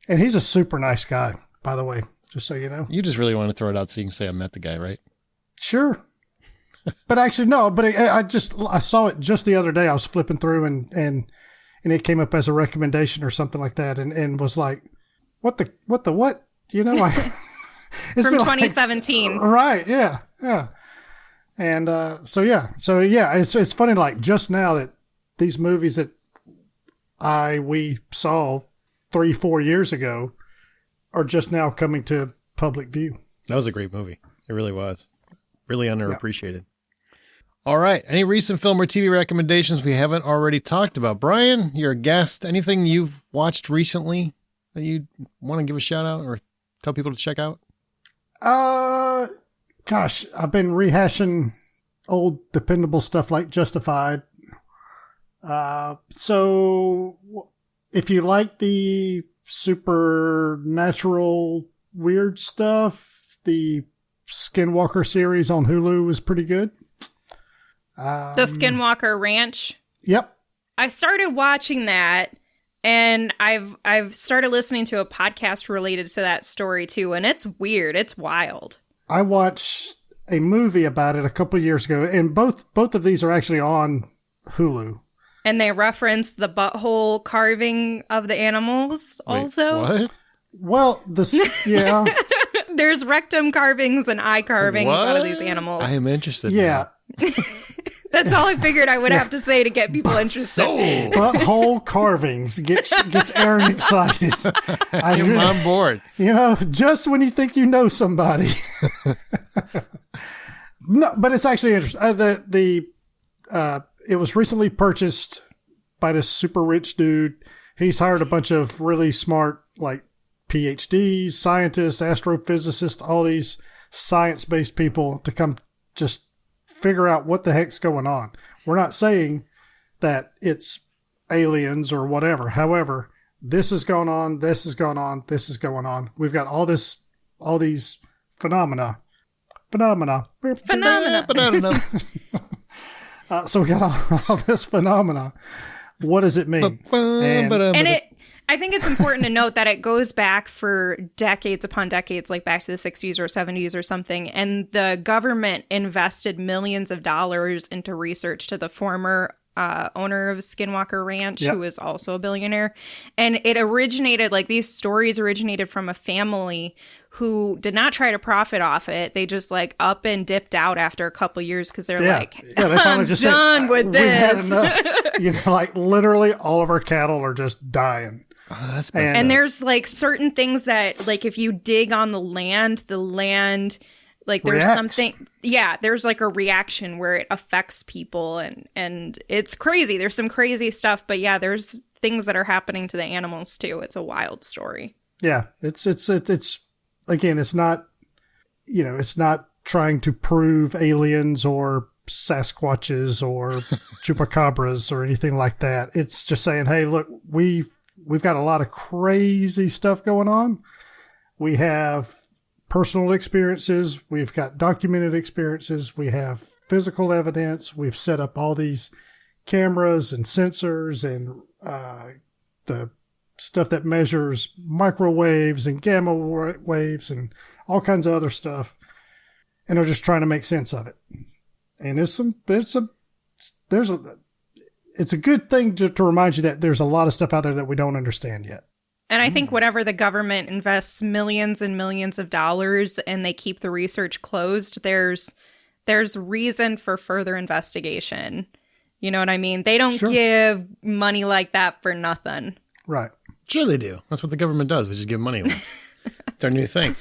And he's a super nice guy, by the way, just so you know. You just really want to throw it out so you can say I met the guy, right? Sure. But actually, no, but I saw it just the other day. I was flipping through and it came up as a recommendation or something like that and was like, what? You know, it's From been 2017. Right. Yeah. Yeah. And so it's funny, like just now that these movies that we saw 3-4 years ago are just now coming to public view. That was a great movie. It really was. Really underappreciated. All right. Any recent film or TV recommendations we haven't already talked about? Brian, you're a guest. Anything you've watched recently that you want to give a shout out or tell people to check out? Gosh, I've been rehashing old dependable stuff like Justified. So if you like the supernatural weird stuff, the Skinwalker series on Hulu was pretty good. The Skinwalker Ranch. Yep. I started watching that, And I've started listening to a podcast related to that story too, and it's weird. It's wild. I watched a movie about it a couple years ago, and both of these are actually on Hulu. And they reference the butthole carving of the animals also. What? Well, yeah. There's rectum carvings and eye carvings out of these animals. I am interested. Yeah. That's all I figured I would have to say to get people interested. So Butthole carvings gets Aaron excited. I'm on board. You know, just when you think you know somebody. No, but it's actually interesting. It was recently purchased by this super rich dude. He's hired a bunch of really smart, like PhDs, scientists, astrophysicists, all these science-based people to come just figure out what the heck's going on. We're not saying that it's aliens or whatever. However, this is going on, this is going on, this is going on. We've got all these phenomena. So we got all this phenomena. What does it mean? I think it's important to note that it goes back for decades upon decades, like back to the 60s or 70s or something. And the government invested millions of dollars into research to the former owner of Skinwalker Ranch, who is also a billionaire. And it originated, like these stories originated from a family who did not try to profit off it. They just like up and dipped out after a couple years because they're like, they I'm just done said, with we this. had enough. You know, like literally all of our cattle are just dying. Oh, that's And there's like certain things that like if you dig on the land like there's reacts. something, there's like a reaction where it affects people and it's crazy. There's some crazy stuff, but there's things that are happening to the animals too. It's a wild story. Yeah, it's again, it's not, you know, it's not trying to prove aliens or Sasquatches or chupacabras or anything like that. It's just saying, hey, look, we've got a lot of crazy stuff going on. We have personal experiences. We've got documented experiences. We have physical evidence. We've set up all these cameras and sensors and the stuff that measures microwaves and gamma waves and all kinds of other stuff. And are just trying to make sense of it. And it's a good thing to remind you that there's a lot of stuff out there that we don't understand yet. And I think whenever the government invests millions and millions of dollars and they keep the research closed, there's reason for further investigation. You know what I mean? They don't give money like that for nothing. Right. Sure they do. That's what the government does. We just give money away. It's our new thing.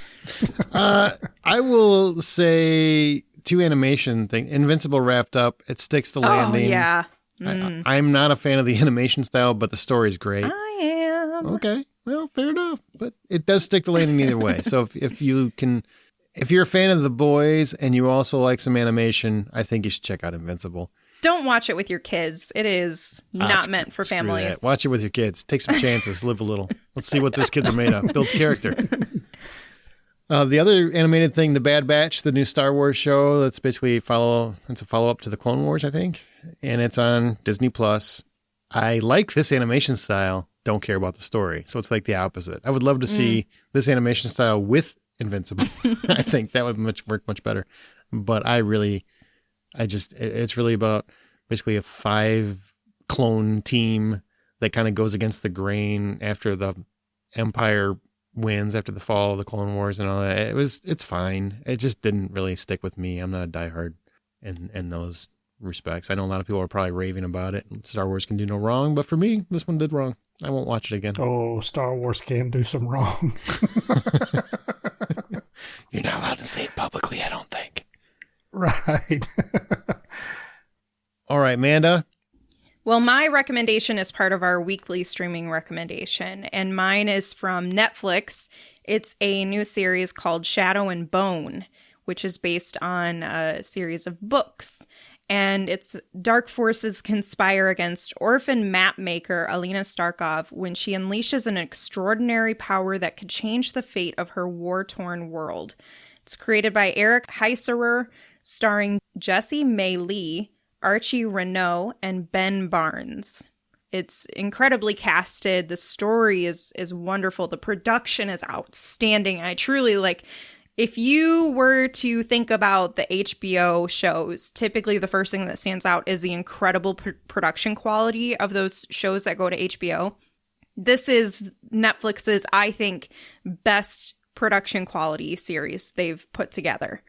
I will say two animation thing. Invincible wrapped up. It sticks the landing. Oh, yeah. I'm not a fan of the animation style, but the story's great. I am. Okay. Well, fair enough. But it does stick the landing either way. So if you're a fan of The Boys and you also like some animation, I think you should check out Invincible. Don't watch it with your kids. It is not meant for families. Watch it with your kids. Take some chances. Live a little. Let's see what those kids are made of. Builds character. The other animated thing, The Bad Batch, the new Star Wars show, that's basically it's a follow-up to the Clone Wars, I think. And it's on Disney+. I like this animation style. Don't care about the story. So it's like the opposite. I would love to see this animation style with Invincible. I think that would work much better. But it's really about basically a 5 clone team that kind of goes against the grain after the Empire wins, after the fall of the Clone Wars and all that. It's fine. It just didn't really stick with me. I'm not a diehard in those respects. I know a lot of people are probably raving about it. Star Wars can do no wrong, but for me, this one did wrong. I won't watch it again. Oh, Star Wars can do some wrong. You're not allowed to say it publicly, I don't think. Right. All right, Amanda. Well, my recommendation is part of our weekly streaming recommendation, and mine is from Netflix. It's a new series called Shadow and Bone, which is based on a series of books. And it's dark forces conspire against orphan map maker Alina Starkov when she unleashes an extraordinary power that could change the fate of her war-torn world. It's created by Eric Heiserer, starring Jessie May Lee, Archie Renault, and Ben Barnes. It's incredibly casted. The story is wonderful. The production is outstanding. I truly like. If you were to think about the HBO shows, typically the first thing that stands out is the incredible production quality of those shows that go to HBO. This is Netflix's, I think, best production quality series they've put together.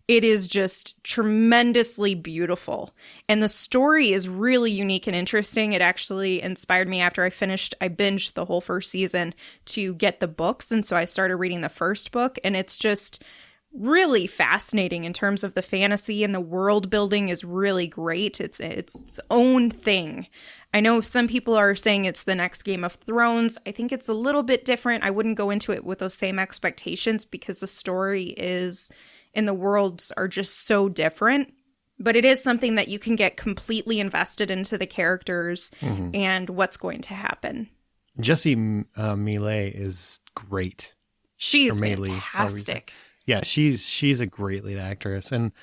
It is just tremendously beautiful. And the story is really unique and interesting. It actually inspired me after I binged the whole first season to get the books. And so I started reading the first book, and it's just really fascinating in terms of the fantasy, and the world building is really great. It's its own thing. I know some people are saying it's the next Game of Thrones. I think it's a little bit different. I wouldn't go into it with those same expectations because the story is and the worlds are just so different. But it is something that you can get completely invested into the characters and what's going to happen. Jessie Millet is great. She's fantastic. Yeah, she's a great lead actress. And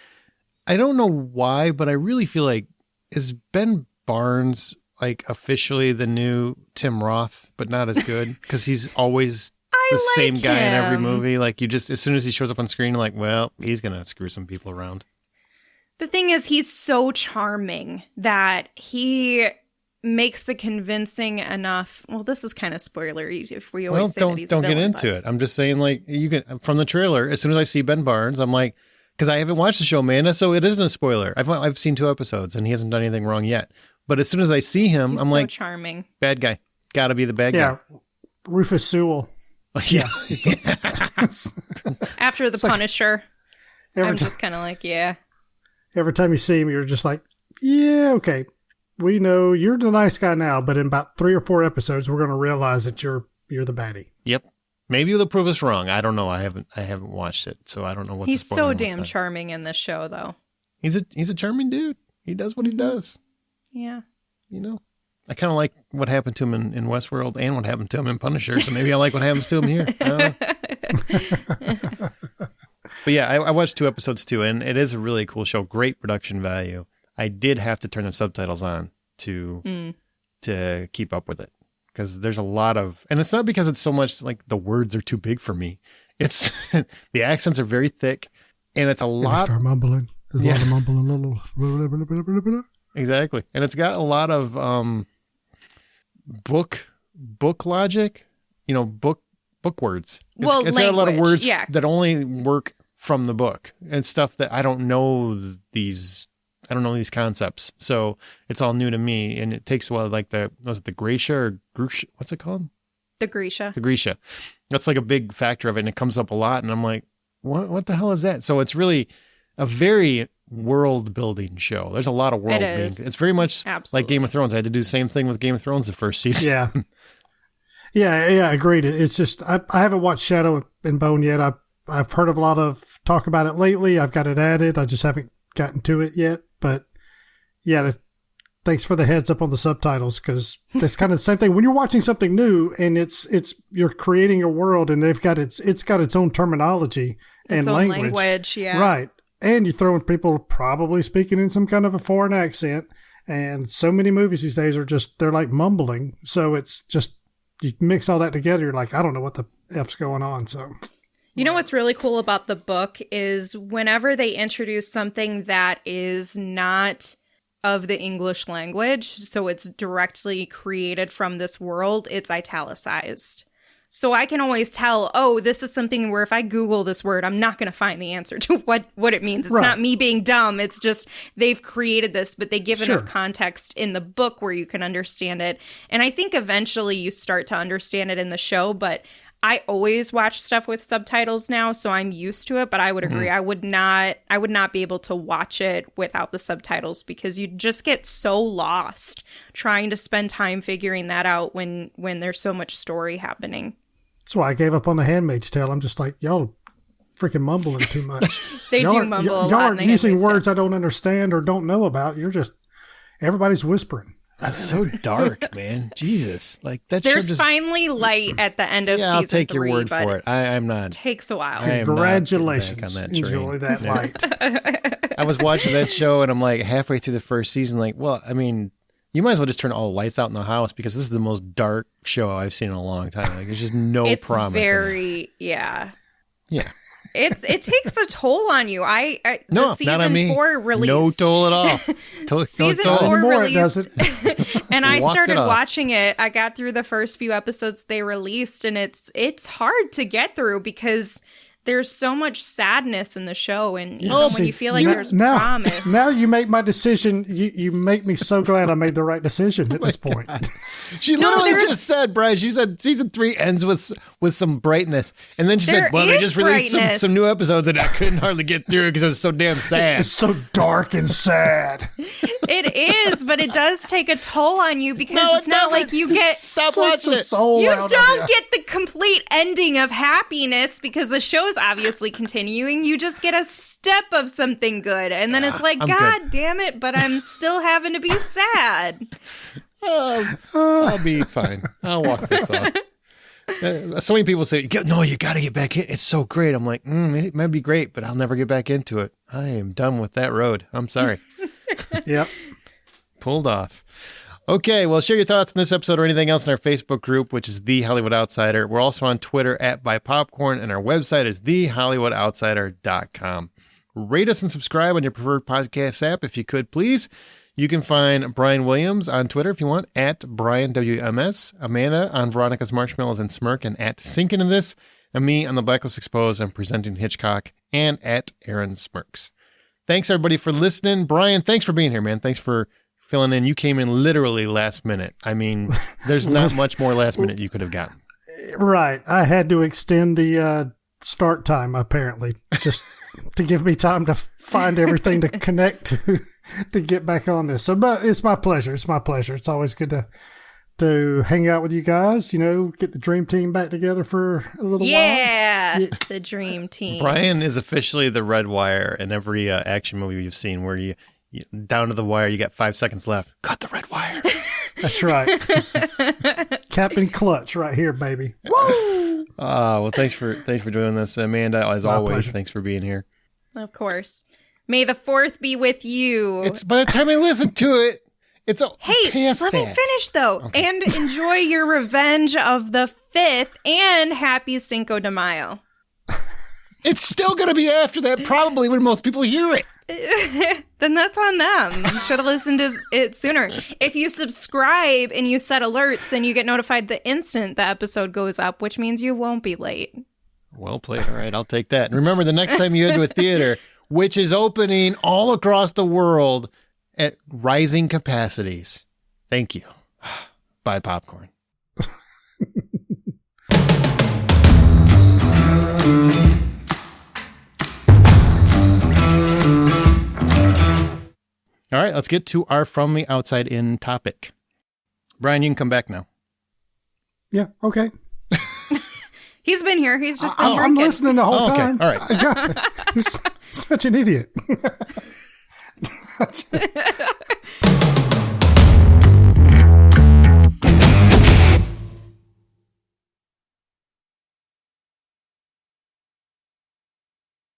I don't know why, but I really feel like, is Ben Barnes like officially the new Tim Roth, but not as good? Because he's always the same guy in every movie. Like, you just, as soon as he shows up on screen, you're like, well, he's going to screw some people around. The thing is, he's so charming that he makes a convincing enough. Well, this is kind of spoilery if we always say that he's a villain, don't get into it. I'm just saying, like, you can, from the trailer, as soon as I see Ben Barnes, I'm like, because I haven't watched the show, Amanda, so it isn't a spoiler. I've seen 2 episodes and he hasn't done anything wrong yet. But as soon as I see him, he's I'm so like, charming. Bad guy. Gotta be the bad guy. Yeah, Rufus Sewell. Yeah. After the Punisher, I'm Time, just kind of like, yeah. every time you see him, you're just like, yeah, okay. We know you're the nice guy now, but in about 3 or 4 episodes, we're going to realize that you're the baddie. Yep. Maybe they'll prove us wrong. I don't know. I haven't watched it, so I don't know what. He's so damn charming in this show, though. He's a charming dude. He does what he does. Yeah. You know, I kind of like what happened to him in Westworld and what happened to him in Punisher. So maybe I like what happens to him here. But yeah, I watched 2 episodes too, and it is a really cool show. Great production value. I did have to turn the subtitles on to keep up with it, because there's a lot of, and it's not because it's so much like the words are too big for me. It's the accents are very thick, and it's a lot. Start mumbling. There's a lot of mumbling. Exactly, and it's got a lot of book logic. You know, book words. It's got a lot of words that only work from the book, and stuff that I don't know these concepts. So it's all new to me, and it takes a while. Like was it the Gracia or Grusha? What's it called? The Grisha. The Grisha. That's like a big factor of it, and it comes up a lot. And I'm like, what the hell is that? So it's really a very world building show. There's a lot of world building. It's very much like Game of Thrones. I had to do the same thing with Game of Thrones the first season. Yeah. Yeah, agreed. It's just I haven't watched Shadow and Bone yet. I've heard a lot of talk about it lately. I've got it added. I just haven't gotten to it yet. But yeah, thanks for the heads up on the subtitles, because that's kind of the same thing when you're watching something new and it's you're creating a world and it's got its own terminology and language. Yeah, right. And you're throwing people probably speaking in some kind of a foreign accent, and so many movies these days they're like mumbling. So it's just, you mix all that together, you're like, I don't know what the F's going on. So, you know what's really cool about the book is whenever they introduce something that is not of the English language, so it's directly created from this world, it's italicized. So I can always tell, oh, this is something where if I Google this word, I'm not going to find the answer to what it means. It's not me being dumb. It's just they've created this, but they give enough context in the book where you can understand it. And I think eventually you start to understand it in the show, but I always watch stuff with subtitles now, so I'm used to it. But I would agree, I would not be able to watch it without the subtitles, because you just get so lost trying to spend time figuring that out when there's so much story happening. That's why I gave up on The Handmaid's Tale. I'm just like, y'all freaking mumbling too much. They do mumble a lot. Y'all aren't using words I don't understand or don't know about. You're just, everybody's whispering. That's so dark, man. Jesus. Like that. There's finally light at the end of season 3. I'll take your word for it. I'm not. It takes a while. Congratulations. On that Enjoy train. that light. I was watching that show and I'm like halfway through the first season, like, well, I mean, You might as well just turn all the lights out in the house because this is the most dark show I've seen in a long time. Like, there's just no It's promise. in it. very, yeah. Yeah. It takes a toll on you. No, the season not on me. 4 release. No toll at all. Season no toll. 4 Anymore, it released, and I Walked it started off. watching it. I got through the first few episodes they released, and it's hard to get through because there's so much sadness in the show, and even when you feel like there's promise. Now you make my decision. You make me so glad I made the right decision at this point. She literally just said, Brian, she said season 3 ends with some brightness. And then she said, well, they is just released brightness. some new episodes and I couldn't hardly get through it because it was so damn sad. It's so dark and sad. It is, but it does take a toll on you because No, it's it not doesn't. like you get. Stop Sucks watching the it. soul You out of don't ya. get the complete ending of happiness because the show's obviously continuing. You just get a step of something good. And then it's like, I'm God good. damn it, but I'm still having to be sad. I'll be fine. I'll walk this off. So many people say, no, you got to get back in. It's so great. I'm like, it might be great, but I'll never get back into it. I am done with that road. I'm sorry. Yep. Pulled off. Okay, well, share your thoughts on this episode or anything else in our Facebook group, which is The Hollywood Outsider. We're also on Twitter @BuyPopcorn, and our website is TheHollywoodOutsider.com. Rate us and subscribe on your preferred podcast app if you could, please. You can find Brian Williams on Twitter if you want, @BrianWMS, Amanda on Veronica's Marshmallows and Smirk, and @Sinkin' in This, and me on the Blacklist Exposed and Presenting Hitchcock, and @Aaron Smirks. Thanks, everybody, for listening. Brian, thanks for being here, man. Thanks for filling in. You came in literally last minute. I mean, there's not much more last minute you could have gotten. Right. I had to extend the start time, apparently, just to give me time to find everything to connect to get back on this. So, but it's my pleasure. It's my pleasure. It's always good to hang out with you guys, get the dream team back together for a little while. Yeah, the dream team. Brian is officially the red wire in every action movie you've seen where you down to the wire, you got 5 seconds left. Cut the red wire. That's right. Captain Clutch right here, baby. Woo! Well, thanks for doing this, Amanda. As My always, pleasure. thanks for being here. Of course. May the 4th be with you. It's by the time I listen to it, it's Hey, past let me that. finish though, Okay. and enjoy your Revenge of the 5th and Happy Cinco de Mayo. It's still going to be after that, probably when most people hear it. Then that's on them. You should have listened to it sooner. If you subscribe and you set alerts, then you get notified the instant the episode goes up, which means you won't be late. Well played. All right, I'll take that. And remember, the next time you go to a theater, which is opening all across the world at rising capacities. Thank you. Buy popcorn. All right, let's get to our From the Outside In topic. Brian, you can come back now. Yeah, okay. He's been here. He's just been I'm drinking. listening the whole Oh, okay. time. All right. I got it. You're such an idiot.